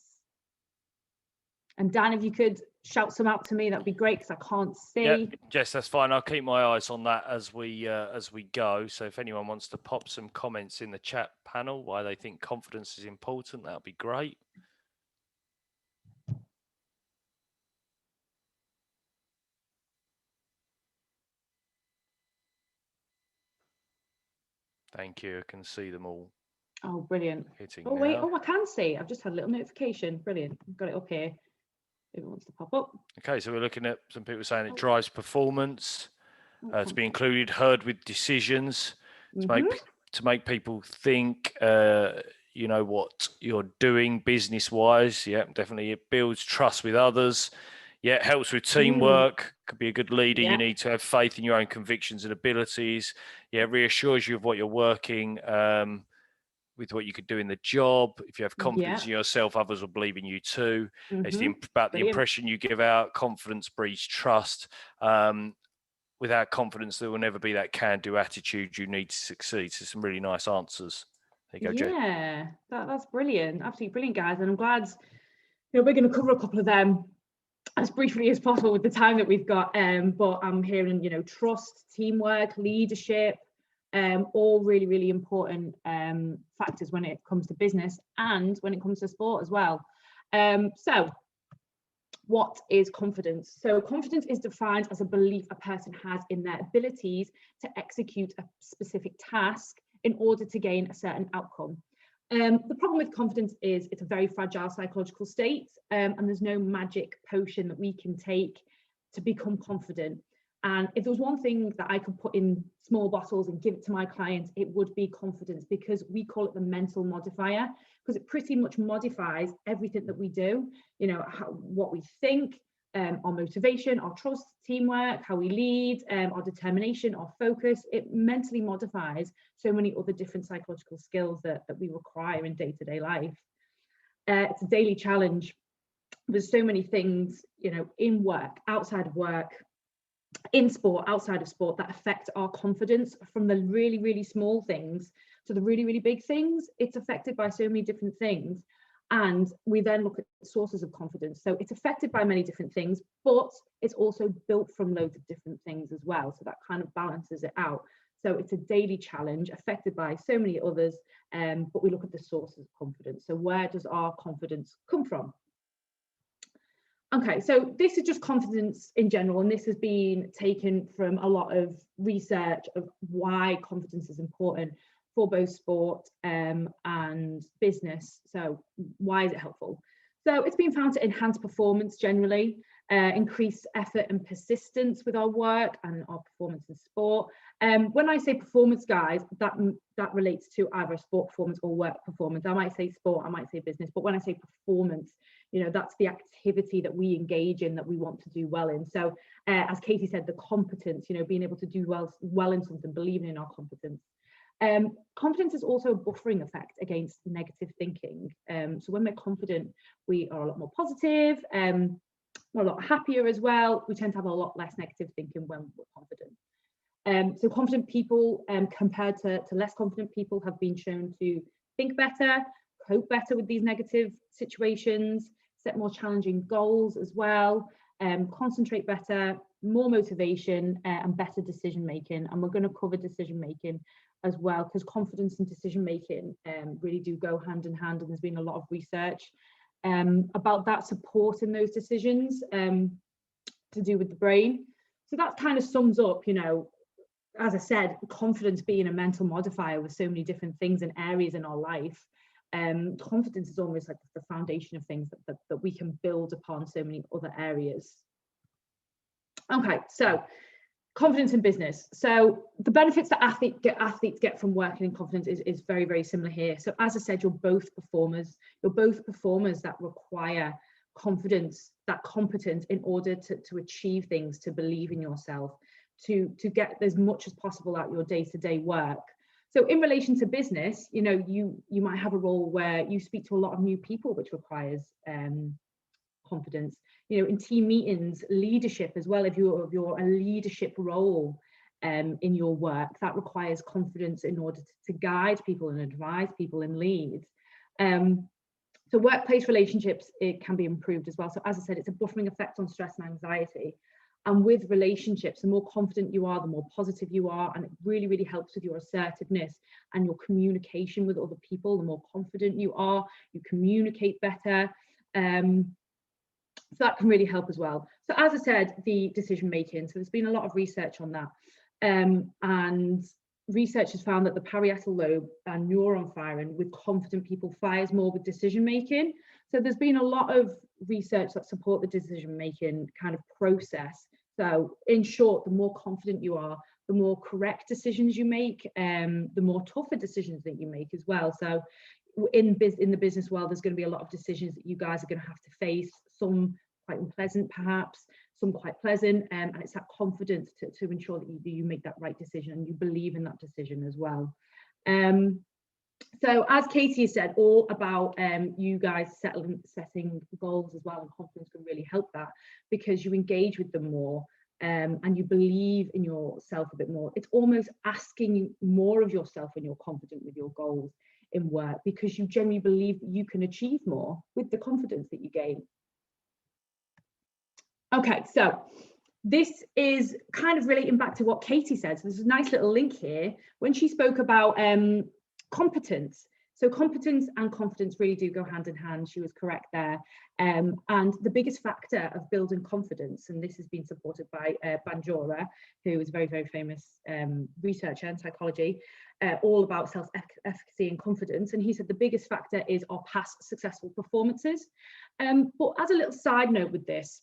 And Dan, if you could shout some out to me, that'd be great, because I can't see. Yeah, Jess, that's fine. I'll keep my eyes on that as we go. So if anyone wants to pop some comments in the chat panel why they think confidence is important, that'd be great. Thank you. I can see them all. Oh, brilliant. Hitting Oh, wait. now. Oh, I can see. I've just had a little notification. Brilliant. I've got it up here. If it wants to pop up. Okay, so we're looking at some people saying it drives performance, to be included, heard with decisions, to make people think, you know, what you're doing business-wise. Yeah, definitely. It builds trust with others. Yeah, it helps with teamwork. Could be a good leader. Yeah. You need to have faith in your own convictions and abilities. Yeah, reassures you of what you're working with, what you could do in the job. If you have confidence in yourself, others will believe in you too. It's about the impression you give out. Confidence breeds trust. Without confidence, there will never be that can-do attitude you need to succeed. So some really nice answers. There you go, Jay. Yeah, that's brilliant. Absolutely brilliant, guys. And I'm glad we're going to cover a couple of them as briefly as possible with the time that we've got. But I'm hearing, trust, teamwork, leadership, all really, really important factors when it comes to business and when it comes to sport as well. So what is confidence? So confidence is defined as a belief a person has in their abilities to execute a specific task in order to gain a certain outcome. The problem with confidence is it's a very fragile psychological state, and there's no magic potion that we can take to become confident. And if there was one thing that I could put in small bottles and give it to my clients, it would be confidence, because we call it the mental modifier, because it pretty much modifies everything that we do, what we think, our motivation, our trust, teamwork, how we lead, our determination, our focus. It mentally modifies so many other different psychological skills that we require in day-to-day life. It's a daily challenge. There's so many things, in work, outside of work, in sport, outside of sport, that affect our confidence, from the really, really small things to the really, really big things. It's affected by so many different things. And we then look at sources of confidence. So it's affected by many different things, but it's also built from loads of different things as well. So that kind of balances it out. So it's a daily challenge affected by so many others, but we look at the sources of confidence. So where does our confidence come from? Okay, so this is just confidence in general, and this has been taken from a lot of research of why confidence is important for both sport and business. So why is it helpful? So it's been found to enhance performance generally, increase effort and persistence with our work and our performance in sport. When I say performance, guys, that relates to either sport performance or work performance. I might say sport, I might say business, but when I say performance, you know, that's the activity that we engage in, that we want to do well in. So as Katie said, the competence, you know, being able to do well in something, believing in our competence. Confidence is also a buffering effect against negative thinking. So when we're confident, we are a lot more positive, we're a lot happier as well. We tend to have a lot less negative thinking when we're confident. So confident people compared to less confident people have been shown to think better, cope better with these negative situations, set more challenging goals as well, concentrate better, more motivation and better decision making. And we're going to cover decision making as well, because confidence and decision making really do go hand in hand, and there's been a lot of research about that supporting those decisions to do with the brain. So that kind of sums up, you know, as I said, confidence being a mental modifier with so many different things and areas in our life. Confidence is almost like the foundation of things that we can build upon so many other areas. Okay, so confidence in business. So the benefits that athletes get from working in confidence is very, very similar here. So as I said, you're both performers that require confidence, that competence in order to achieve things, to believe in yourself, to get as much as possible out your day-to-day work. So in relation to business, you know, you might have a role where you speak to a lot of new people, which requires confidence. You know, in team meetings, leadership as well. If you're a leadership role in your work, that requires confidence in order to guide people and advise people and lead. So workplace relationships, it can be improved as well. So as I said, it's a buffering effect on stress and anxiety. And with relationships, the more confident you are, the more positive you are, and it really, really helps with your assertiveness and your communication with other people. The more confident you are, you communicate better. So that can really help as well. So as I said, the decision making, so there's been a lot of research on that. And research has found that the parietal lobe and neuron firing with confident people fires more with decision making. So there's been a lot of research that support the decision making kind of process. So in short, the more confident you are, the more correct decisions you make, the more tougher decisions that you make as well. So in the business world, there's going to be a lot of decisions that you guys are going to have to face, some quite unpleasant perhaps, some quite pleasant, and it's that confidence to ensure that you make that right decision and you believe in that decision as well. So as Katie said, all about you guys setting goals as well, and confidence can really help that because you engage with them more and you believe in yourself a bit more. It's almost asking more of yourself when you're confident with your goals in work, because you genuinely believe that you can achieve more with the confidence that you gain. Okay, so this is kind of relating back to what Katie said. So there's a nice little link here when she spoke about competence. So competence and confidence really do go hand in hand. She was correct there. And the biggest factor of building confidence, and this has been supported by Bandura, who is a very, very famous researcher in psychology, all about self-efficacy and confidence. And he said the biggest factor is our past successful performances. But as a little side note with this,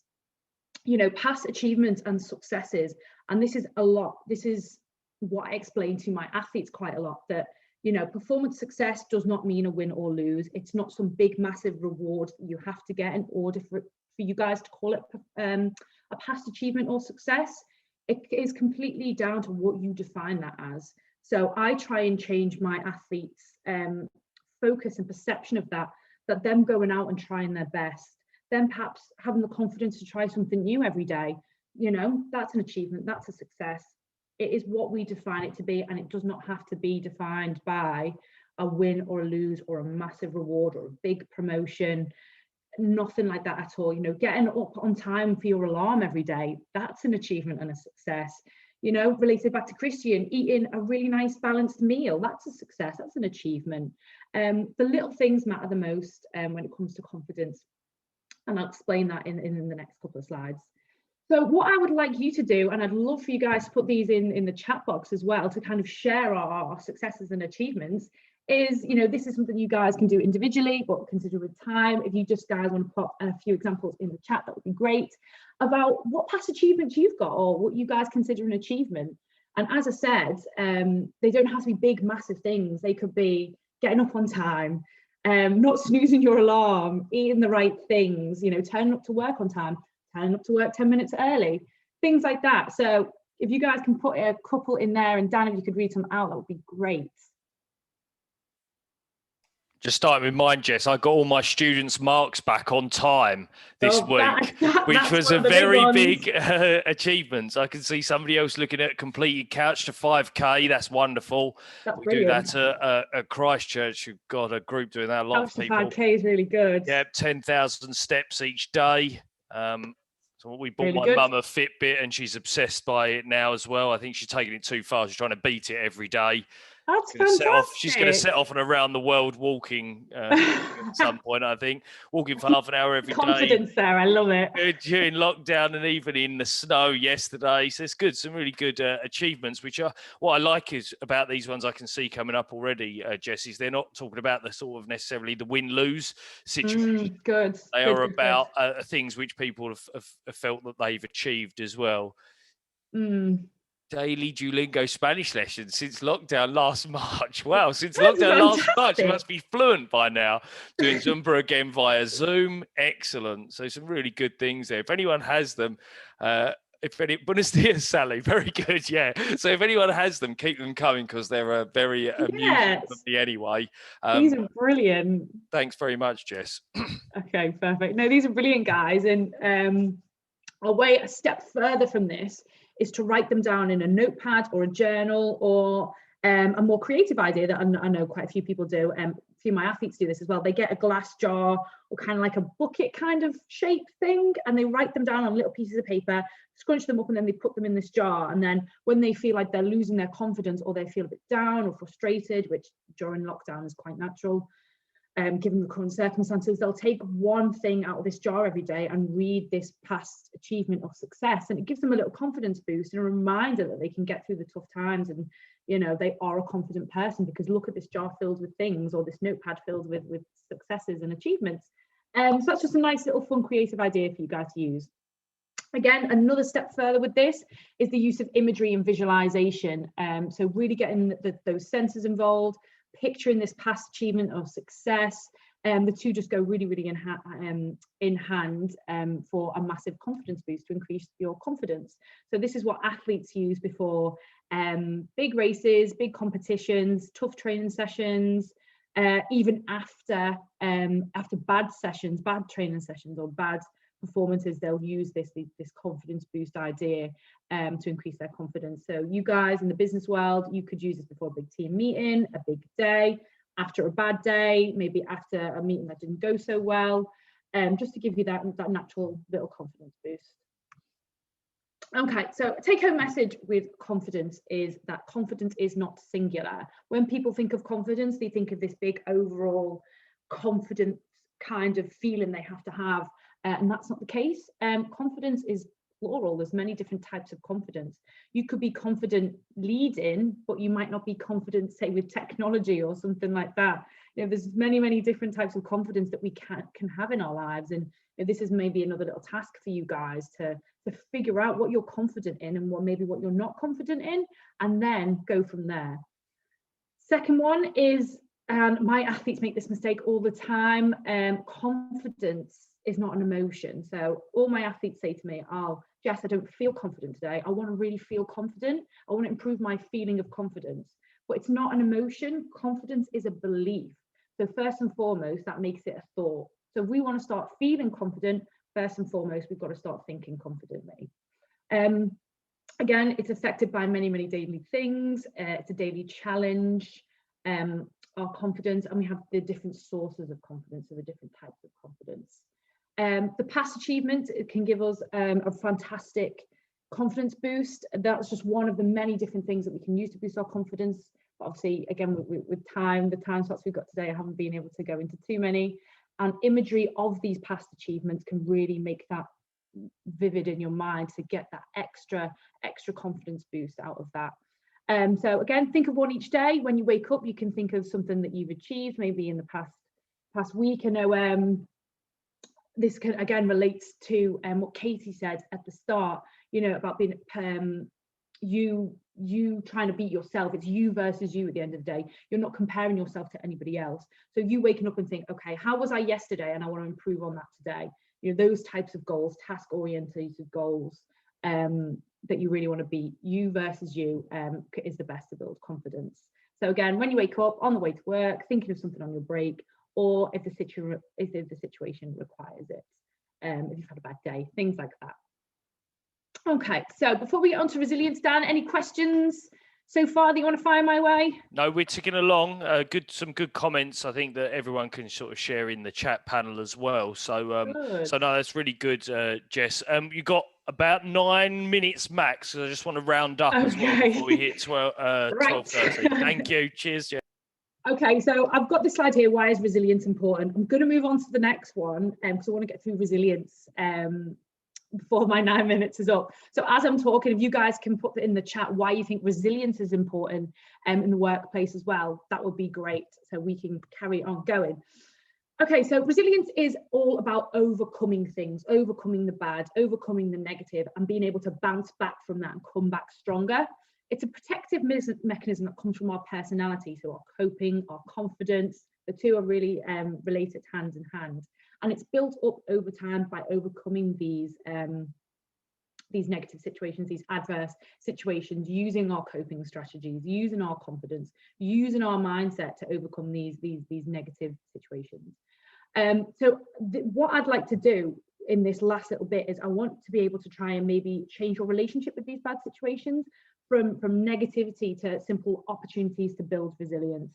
you know, past achievements and successes, and this is what I explain to my athletes quite a lot, that, you know, performance success does not mean a win or lose. It's not some big massive reward you have to get in order for you guys to call it a past achievement or success. It is completely down to what you define that as. So I try and change my athletes' focus and perception of that them going out and trying their best, then perhaps having the confidence to try something new every day, you know, that's an achievement, that's a success. It is what we define it to be, and it does not have to be defined by a win or a lose or a massive reward or a big promotion, nothing like that at all. You know, getting up on time for your alarm every day, that's an achievement and a success. You know, related back to Christian, eating a really nice balanced meal, that's a success, that's an achievement. The little things matter the most when it comes to confidence. And I'll explain that in the next couple of slides. So what I would like you to do, and I'd love for you guys to put these in the chat box as well, to kind of share our successes and achievements, is, you know, this is something you guys can do individually, but consider with time. If you just guys want to put a few examples in the chat, that would be great, about what past achievements you've got or what you guys consider an achievement. And as I said, they don't have to be big, massive things. They could be getting up on time, not snoozing your alarm, eating the right things, you know, turning up to work on time, turning up to work 10 minutes early, things like that. So if you guys can put a couple in there, and Dan, if you could read some out, that would be great. Just starting with mine, Jess, I got all my students' marks back on time this week, which was a very big achievement. I can see somebody else looking at completed couch to 5K. That's wonderful. We brilliant. Do that at Christ Church. You've got a group doing that. A lot of people. 5K is really good. Yeah, 10,000 steps each day. So we bought my mum a Fitbit, and she's obsessed by it now as well. I think she's taking it too far. She's trying to beat it every day. That's fantastic. She's going to set off on a round the world walking at some point, I think. Walking for half an hour every day. Confidence there, I love it. During lockdown and even in the snow yesterday. So it's good, some really good achievements, which are what I like is about these ones I can see coming up already, Jess, is they're not talking about the sort of necessarily the win-lose situation. Good. They are about things which people have felt that they've achieved as well. Daily Duolingo Spanish lessons since lockdown last March. Wow, since lockdown last March, you must be fluent by now. Doing Zumba again via Zoom. Excellent. So some really good things there. If anyone has them, Buenos dias, Sally. Very good, yeah. So if anyone has them, keep them coming, because they're very amusing for me anyway. These are brilliant. Thanks very much, Jess. Okay, perfect. No, these are brilliant, guys. And I'll wait a step further from this, is to write them down in a notepad or a journal, or a more creative idea that I know quite a few people do. A few of my athletes do this as well. They get a glass jar or kind of like a bucket kind of shape thing, and they write them down on little pieces of paper, scrunch them up, and then they put them in this jar. And then when they feel like they're losing their confidence, or they feel a bit down or frustrated, which during lockdown is quite natural, given the current circumstances, they'll take one thing out of this jar every day and read this past achievement or success, and it gives them a little confidence boost and a reminder that they can get through the tough times, and you know, they are a confident person because look at this jar filled with things, or this notepad filled with successes and achievements. So that's just a nice little fun creative idea for you guys to use. Again, another step further with this is the use of imagery and visualization. So really getting those senses involved, picturing this past achievement of success. The two just go really, really in hand for a massive confidence boost to increase your confidence. So this is what athletes use before big races, big competitions, tough training sessions, even after bad training sessions or bad performances. They'll use this confidence boost idea to increase their confidence. So you guys in the business world, you could use this before a big team meeting, a big day, after a bad day, maybe after a meeting that didn't go so well, just to give you that natural little confidence boost. Okay, so take home message with confidence is that confidence is not singular. When people think of confidence, they think of this big overall confident kind of feeling they have to have. And that's not the case. Confidence is plural. There's many different types of confidence. You could be confident leading, but you might not be confident, say, with technology or something like that. You know, there's many different types of confidence that we can have in our lives. And you know, this is maybe another little task for you guys to figure out what you're confident in and what you're not confident in, and then go from there. Second one is, and my athletes make this mistake all the time, confidence is not an emotion. So all my athletes say to me, oh, Jess, I don't feel confident today. I want to really feel confident. I want to improve my feeling of confidence. But it's not an emotion. Confidence is a belief. So first and foremost, that makes it a thought. So if we want to start feeling confident, first and foremost, we've got to start thinking confidently. Again, it's affected by many daily things. It's a daily challenge. Our confidence, and we have the different sources of confidence, so the different types of confidence. The past achievement, it can give us a fantastic confidence boost. That's just one of the many different things that we can use to boost our confidence. But obviously, again, with time, the time slots we've got today, I haven't been able to go into too many. And imagery of these past achievements can really make that vivid in your mind to get that extra confidence boost out of that. So again, think of one each day. When you wake up, you can think of something that you've achieved maybe in the past week. I know this can again relates to what Katie said at the start, you know, about being you trying to beat yourself. It's you versus you at the end of the day. You're not comparing yourself to anybody else. So you waking up and think, okay, how was I yesterday, and I want to improve on that today. You know, those types of goals, task orientated goals, that you really want to beat. You versus you is the best to build confidence. So again, when you wake up, on the way to work, thinking of something on your break, or if the situation requires it, if you've had a bad day, things like that. Okay, so before we get on to resilience, Dan, any questions so far that you want to fire my way? No, we're ticking along. Some good comments. I think that everyone can sort of share in the chat panel as well. So, no, that's really good, Jess. You got about 9 minutes max. So I just want to round up as well before we hit 12:30. Thank you. Cheers, Jess. Okay, so I've got this slide here. Why is resilience important? I'm going to move on to the next one because I want to get through resilience before my 9 minutes is up. So as I'm talking, if you guys can put in the chat why you think resilience is important in the workplace as well, that would be great, so we can carry on going. Okay, so resilience is all about overcoming things, overcoming the bad, overcoming the negative, and being able to bounce back from that and come back stronger. It's a protective mechanism that comes from our personality, so our coping, our confidence. The two are really related hand in hand. And it's built up over time by overcoming these negative situations, these adverse situations, using our coping strategies, using our confidence, using our mindset to overcome these negative situations. What I'd like to do in this last little bit is I want to be able to try and maybe change your relationship with these bad situations from negativity to simple opportunities to build resilience,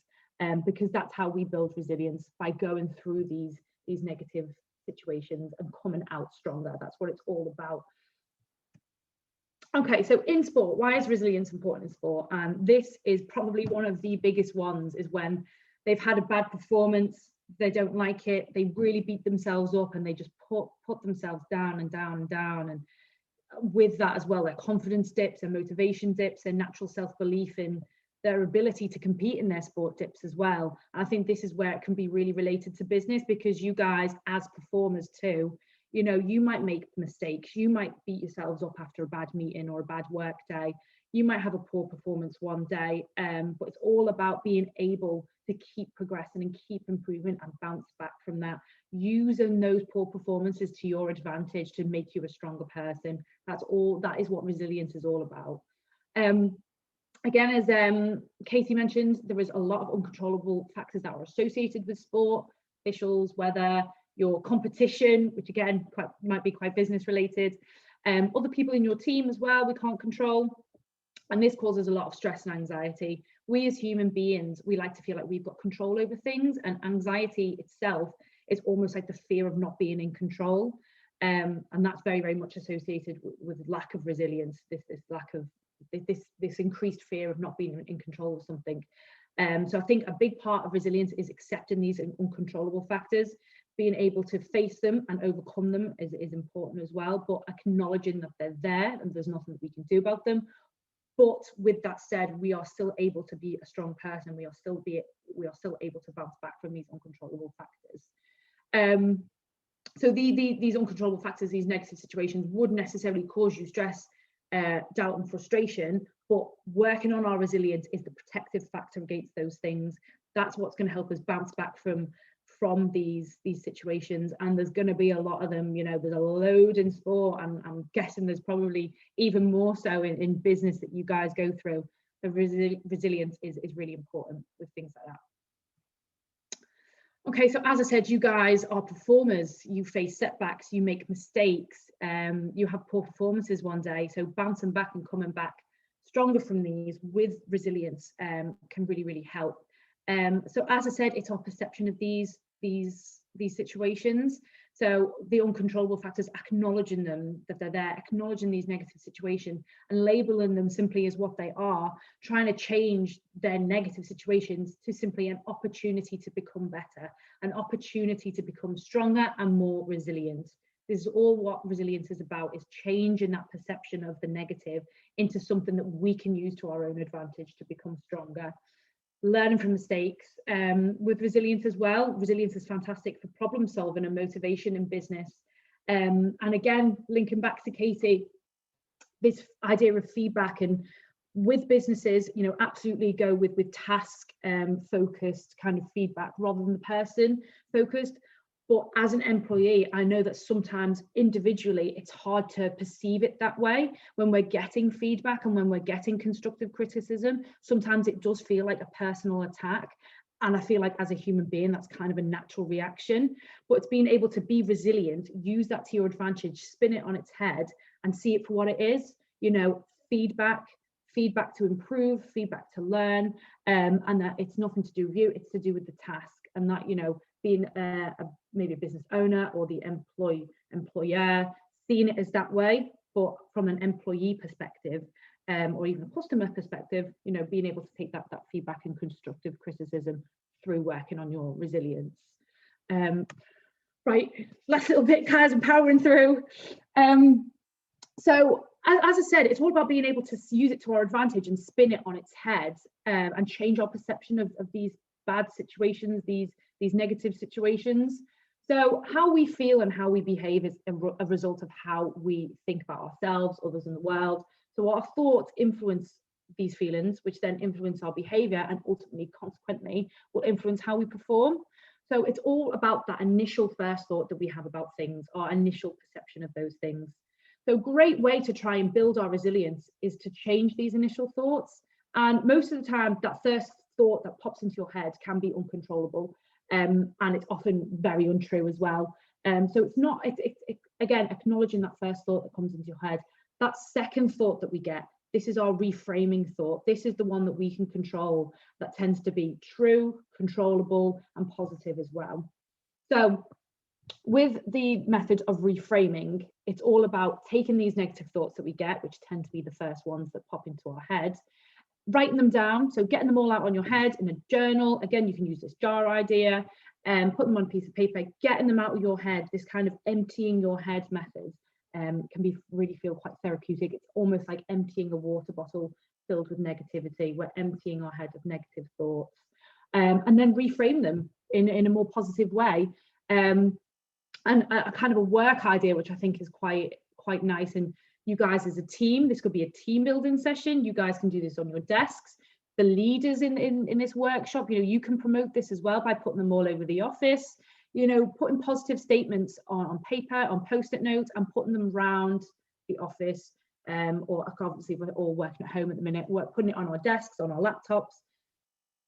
because that's how we build resilience, by going through these negative situations and coming out stronger. That's what it's all about. Okay, so in sport, why is resilience important in sport? And this is probably one of the biggest ones, is when they've had a bad performance, they don't like it, they really beat themselves up, and they just put themselves down and down and down. And with that as well, their confidence dips, their motivation dips, their natural self-belief in their ability to compete in their sport dips as well. And I think this is where it can be really related to business, because you guys as performers too, you know, you might make mistakes, you might beat yourselves up after a bad meeting or a bad work day, you might have a poor performance one day, but it's all about being able to keep progressing and keep improving and bounce back from that, using those poor performances to your advantage to make you a stronger person. That is what resilience is all about. Again, as Katie mentioned, there is a lot of uncontrollable factors that are associated with sport: officials, weather, your competition, which again might be quite business related, other people in your team as well we can't control, and this causes a lot of stress and anxiety. We as human beings, we like to feel like we've got control over things, and anxiety itself is almost like the fear of not being in control, and that's very, very much associated with lack of resilience, this lack of this increased fear of not being in control of something. So I think a big part of resilience is accepting these uncontrollable factors. Being able to face them and overcome them is important as well, but acknowledging that they're there and there's nothing that we can do about them. But with that said, we are still able to be a strong person. We are still able to bounce back from these uncontrollable factors. So these uncontrollable factors, these negative situations, would necessarily cause you stress, doubt and frustration, but working on our resilience is the protective factor against those things. That's what's going to help us bounce back from these situations, and there's going to be a lot of them. You know, there's a load in sport, and I'm guessing there's probably even more so in business that you guys go through. The resilience is really important with things like that. Okay, so as I said, you guys are performers. You face setbacks, you make mistakes, you have poor performances one day. So bouncing back and coming back stronger from these with resilience can really, really help. So as I said, it's our perception of these situations. So the uncontrollable factors, acknowledging them, that they're there, acknowledging these negative situations and labeling them simply as what they are, trying to change their negative situations to simply an opportunity to become better, an opportunity to become stronger and more resilient. This is all what resilience is about, is changing that perception of the negative into something that we can use to our own advantage to become stronger. Learning from mistakes. With resilience as well, resilience is fantastic for problem solving and motivation in business. And again, linking back to Katie, this idea of feedback, and with businesses, you know, absolutely go with task focused kind of feedback rather than the person focused. But as an employee, I know that sometimes individually it's hard to perceive it that way. When we're getting feedback and when we're getting constructive criticism, sometimes it does feel like a personal attack. And I feel like as a human being, that's kind of a natural reaction. But it's being able to be resilient, use that to your advantage, spin it on its head and see it for what it is. You know, feedback to improve, feedback to learn, and that it's nothing to do with you, it's to do with the task. And that, you know, being maybe a business owner or the employer, seeing it as that way, but from an employee perspective, or even a customer perspective, you know, being able to take that feedback and constructive criticism through working on your resilience. Right, last little bit, guys, I'm powering through. So as I said, it's all about being able to use it to our advantage and spin it on its head, and change our perception of these bad situations, these negative situations. So how we feel and how we behave is a result of how we think about ourselves, others in the world. So our thoughts influence these feelings, which then influence our behavior, and ultimately, consequently, will influence how we perform. So it's all about that initial first thought that we have about things, our initial perception of those things. So a great way to try and build our resilience is to change these initial thoughts. And most of the time, that first thought that pops into your head can be uncontrollable, and it's often very untrue as well. So it's not, again, acknowledging that first thought that comes into your head. That second thought that we get, this is our reframing thought. This is the one that we can control, that tends to be true, controllable, and positive as well. So with the method of reframing, it's all about taking these negative thoughts that we get, which tend to be the first ones that pop into our head, writing them down. So getting them all out on your head in a journal. Again, you can use this jar idea and put them on a piece of paper, getting them out of your head. This kind of emptying your head method can really feel quite therapeutic. It's almost like emptying a water bottle filled with negativity. We're emptying our head of negative thoughts, and then reframe them in a more positive way. And a kind of a work idea, which I think is quite nice. And you guys as a team, this could be a team building session. You guys can do this on your desks. The leaders in this workshop, you know, you can promote this as well by putting them all over the office, you know, putting positive statements on paper, on post-it notes, and putting them around the office, or obviously we're all working at home at the minute, we're putting it on our desks, on our laptops.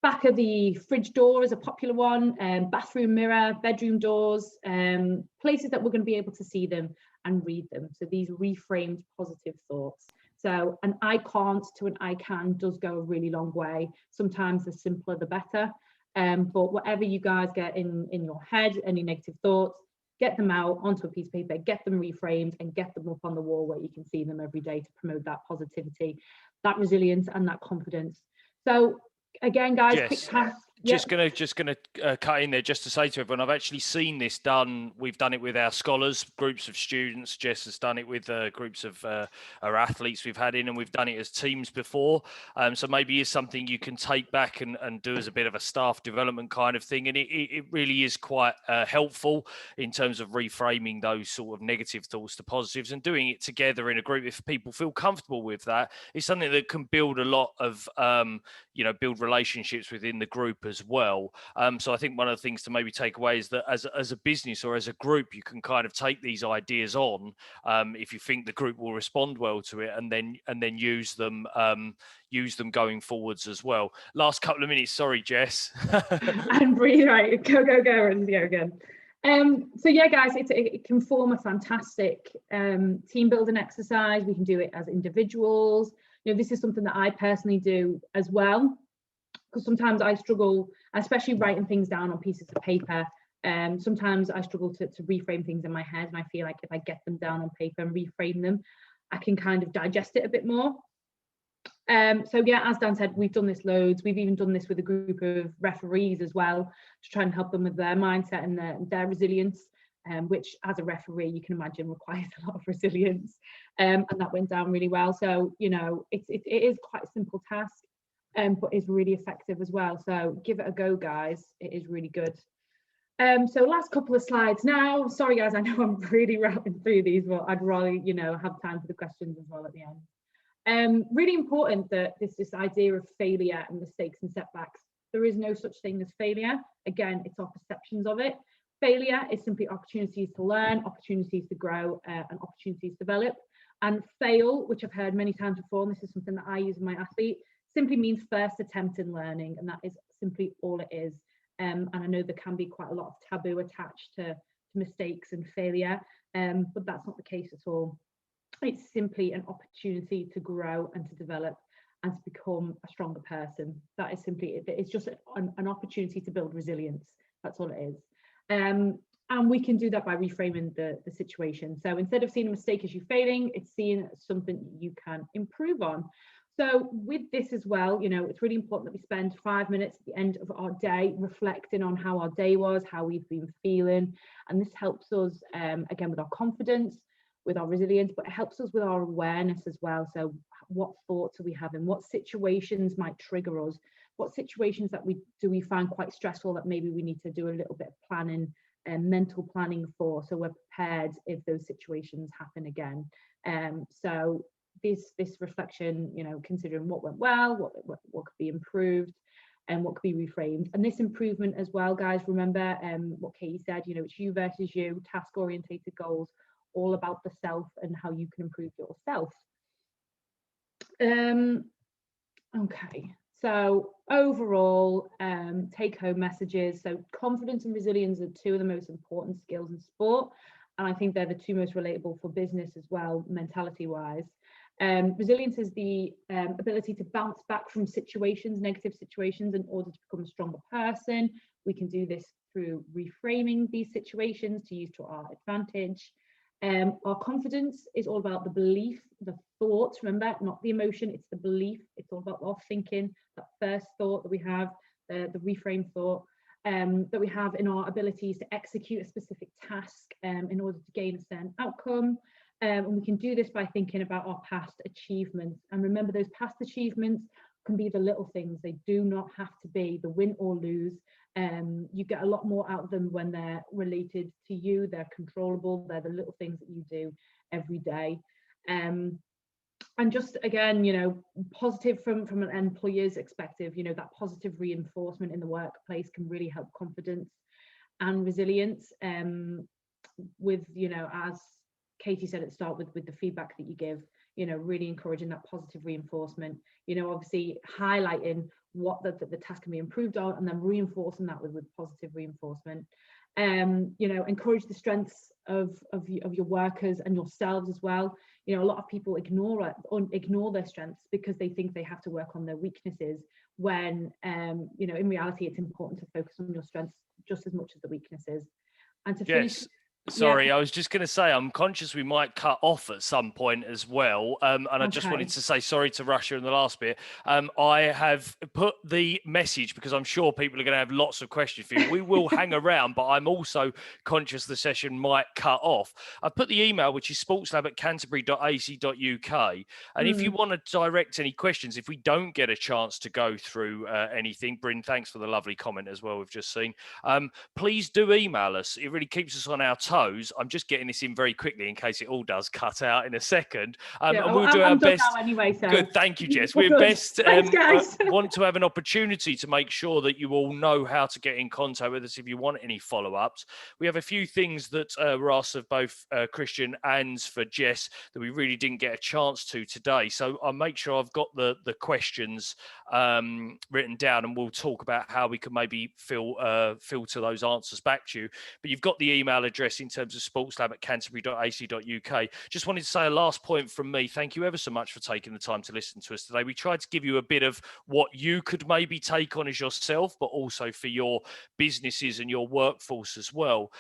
Back of the fridge door is a popular one, bathroom mirror, bedroom doors, places that we're going to be able to see them and read them. So these reframed positive thoughts. So an I can't to an I can does go a really long way. Sometimes the simpler the better. But whatever you guys get in your head, any negative thoughts, get them out onto a piece of paper, get them reframed, and get them up on the wall where you can see them every day to promote that positivity, that resilience, and that confidence. So again, guys, yes. quick task. Just gonna cut in there just to say to everyone, I've actually seen this done. We've done it with our scholars, groups of students. Jess has done it with groups of our athletes we've had in, and we've done it as teams before. So maybe it's something you can take back and do as a bit of a staff development kind of thing. And it really is quite helpful in terms of reframing those sort of negative thoughts to positives and doing it together in a group. If people feel comfortable with that, it's something that can build a lot of, build relationships within the group as well. So I think one of the things to maybe take away is that as a business or as a group, you can kind of take these ideas on if you think the group will respond well to it, and then use them going forwards as well. Last couple of minutes, sorry, Jess. And breathe, right, go, and go again. So yeah, guys, it can form a fantastic team building exercise. We can do it as individuals. You know, this is something that I personally do as well, because sometimes I struggle, especially writing things down on pieces of paper. Sometimes I struggle to reframe things in my head, and I feel like if I get them down on paper and reframe them, I can kind of digest it a bit more. So yeah, as Dan said, we've done this loads. We've even done this with a group of referees as well, to try and help them with their mindset and their resilience, which as a referee, you can imagine requires a lot of resilience. And that went down really well. So, you know, it is quite a simple task, but it's really effective as well. So give it a go, guys. It is really good. So last couple of slides now. Sorry, guys, I know I'm really routing through these, but I'd rather, you know, have time for the questions as well at the end. Really important that this idea of failure and mistakes and setbacks, there is no such thing as failure. Again, it's our perceptions of it. Failure is simply opportunities to learn, opportunities to grow, and opportunities to develop. And fail, which I've heard many times before, and this is something that I use in my athlete, simply means first attempt in learning, and that is simply all it is. And I know there can be quite a lot of taboo attached to mistakes and failure, but that's not the case at all. It's simply an opportunity to grow and to develop and to become a stronger person. That is simply it. It's just an opportunity to build resilience. That's all it is. And we can do that by reframing the situation. So instead of seeing a mistake as you failing, it's seeing something you can improve on. So with this as well, you know, it's really important that we spend 5 minutes at the end of our day reflecting on how our day was, how we've been feeling. And this helps us, again, with our confidence, with our resilience, but it helps us with our awareness as well. So what thoughts are we having? What situations might trigger us? What situations that we find quite stressful that maybe we need to do a little bit of planning and mental planning for, so we're prepared if those situations happen again. So this reflection, you know, considering what went well, what could be improved, and what could be reframed. And this improvement as well, guys, remember what Katie said, you know, it's you versus you, task orientated goals, all about the self and how you can improve yourself. Okay, so overall, take home messages. So confidence and resilience are two of the most important skills in sport, and I think they're the two most relatable for business as well, mentality wise. Resilience is the ability to bounce back from situations, negative situations, in order to become a stronger person. We can do this through reframing these situations to use to our advantage. Our confidence is all about the belief, the thoughts, remember, not the emotion, it's the belief. It's all about our thinking, that first thought that we have, the reframe thought, that we have in our abilities to execute a specific task in order to gain a certain outcome. And we can do this by thinking about our past achievements. And remember, those past achievements can be the little things. They do not have to be the win or lose. You get a lot more out of them when they're related to you, they're controllable, they're the little things that you do every day. And just again, you know, positive from an employer's perspective, you know, that positive reinforcement in the workplace can really help confidence and resilience. With, you know, as Katie said at the start, with the feedback that you give, you know, really encouraging that positive reinforcement, you know, obviously highlighting what the task can be improved on, and then reinforcing that with positive reinforcement. You know, encourage the strengths of your workers and yourselves as well. You know, a lot of people ignore their strengths because they think they have to work on their weaknesses, when you know, in reality it's important to focus on your strengths just as much as the weaknesses. And to finish, Sorry, yeah. I was just going to say, I'm conscious we might cut off at some point as well. And I just wanted to say, sorry to rush you in the last bit. I have put the message, because I'm sure people are going to have lots of questions for you. We will hang around, but I'm also conscious the session might cut off. I've put the email, which is sportslab@canterbury.ac.uk. And if you want to direct any questions, if we don't get a chance to go through anything, Bryn, thanks for the lovely comment as well we've just seen. Please do email us. It really keeps us on our toes. I'm just getting this in very quickly in case it all does cut out in a second. Yeah, and we'll do our best. Anyway, so. Good, thank you, Jess. We're best. Thanks, guys. Want to have an opportunity to make sure that you all know how to get in contact with us if you want any follow-ups. We have a few things that were asked of both Christian and for Jess that we really didn't get a chance to today. So I'll make sure I've got the questions written down, and we'll talk about how we can maybe filter those answers back to you. But you've got the email address address in terms of SportsLab at canterbury.ac.uk. Just wanted to say a last point from me. Thank you ever so much for taking the time to listen to us today. We tried to give you a bit of what you could maybe take on as yourself, but also for your businesses and your workforce as well.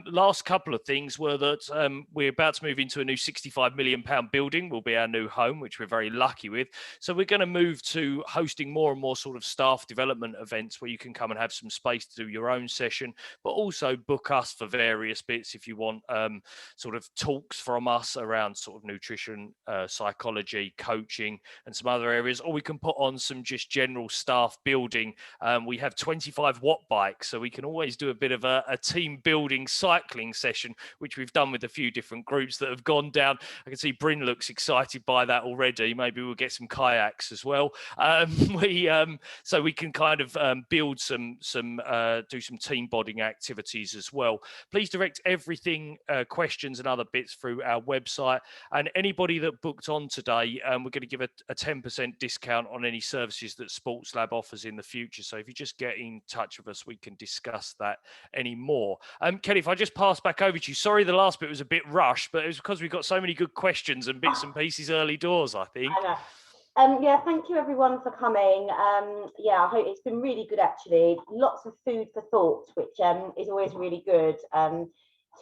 Last couple of things were that we're about to move into a new £65 million building, will be our new home, which we're very lucky with. So we're going to move to hosting more and more sort of staff development events where you can come and have some space to do your own session, but also book us for various bits if you want sort of talks from us around sort of nutrition, psychology, coaching, and some other areas, or we can put on some just general staff building. We have 25 watt bikes, so we can always do a bit of a team building cycling session, which we've done with a few different groups that have gone down. I can see Bryn looks excited by that already. Maybe we'll get some kayaks as well. So we can kind of build do some team bonding activities as well. Please direct everything, questions and other bits through our website. And anybody that booked on today, we're going to give a 10% discount on any services that SportsLab offers in the future. So if you just get in touch with us, we can discuss that any more. Kelly, if I just pass back over to you, sorry the last bit was a bit rushed, but it was because we've got so many good questions and bits and pieces early doors, I think. I know. Yeah, thank you everyone for coming. Yeah, I hope it's been really good actually. Lots of food for thought, which is always really good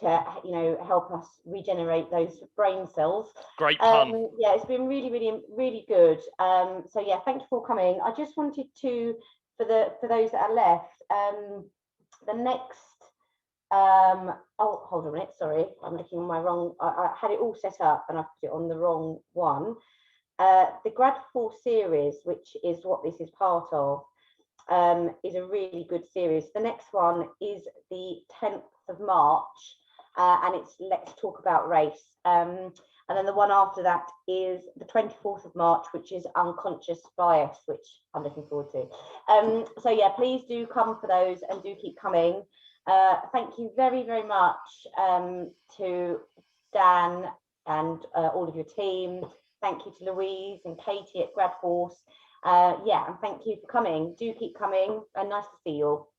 to help us regenerate those brain cells. Great pun. Yeah, it's been really good. So yeah, thank you for coming. I just wanted to, for those that are left, the next oh, hold on a minute, sorry, I'm looking on my wrong, I had it all set up and I put it on the wrong one. The Grad 4 series, which is what this is part of, is a really good series. The next one is the 10th of March, and it's Let's Talk About Race. And then the one after that is the 24th of March, which is Unconscious Bias, which I'm looking forward to. So yeah, please do come for those and do keep coming. Thank you very, very much to Dan and all of your team. Thank you to Louise and Katie at Grad Force. Yeah, and thank you for coming. Do keep coming, and nice to see you all.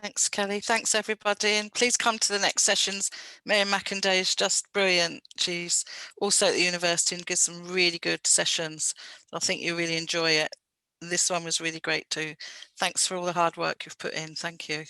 Thanks, Kelly. Thanks, everybody. And please come to the next sessions. Mary Mackenday is just brilliant. She's also at the university and gives some really good sessions. I think you'll really enjoy it. This one was really great too. Thanks for all the hard work you've put in. Thank you.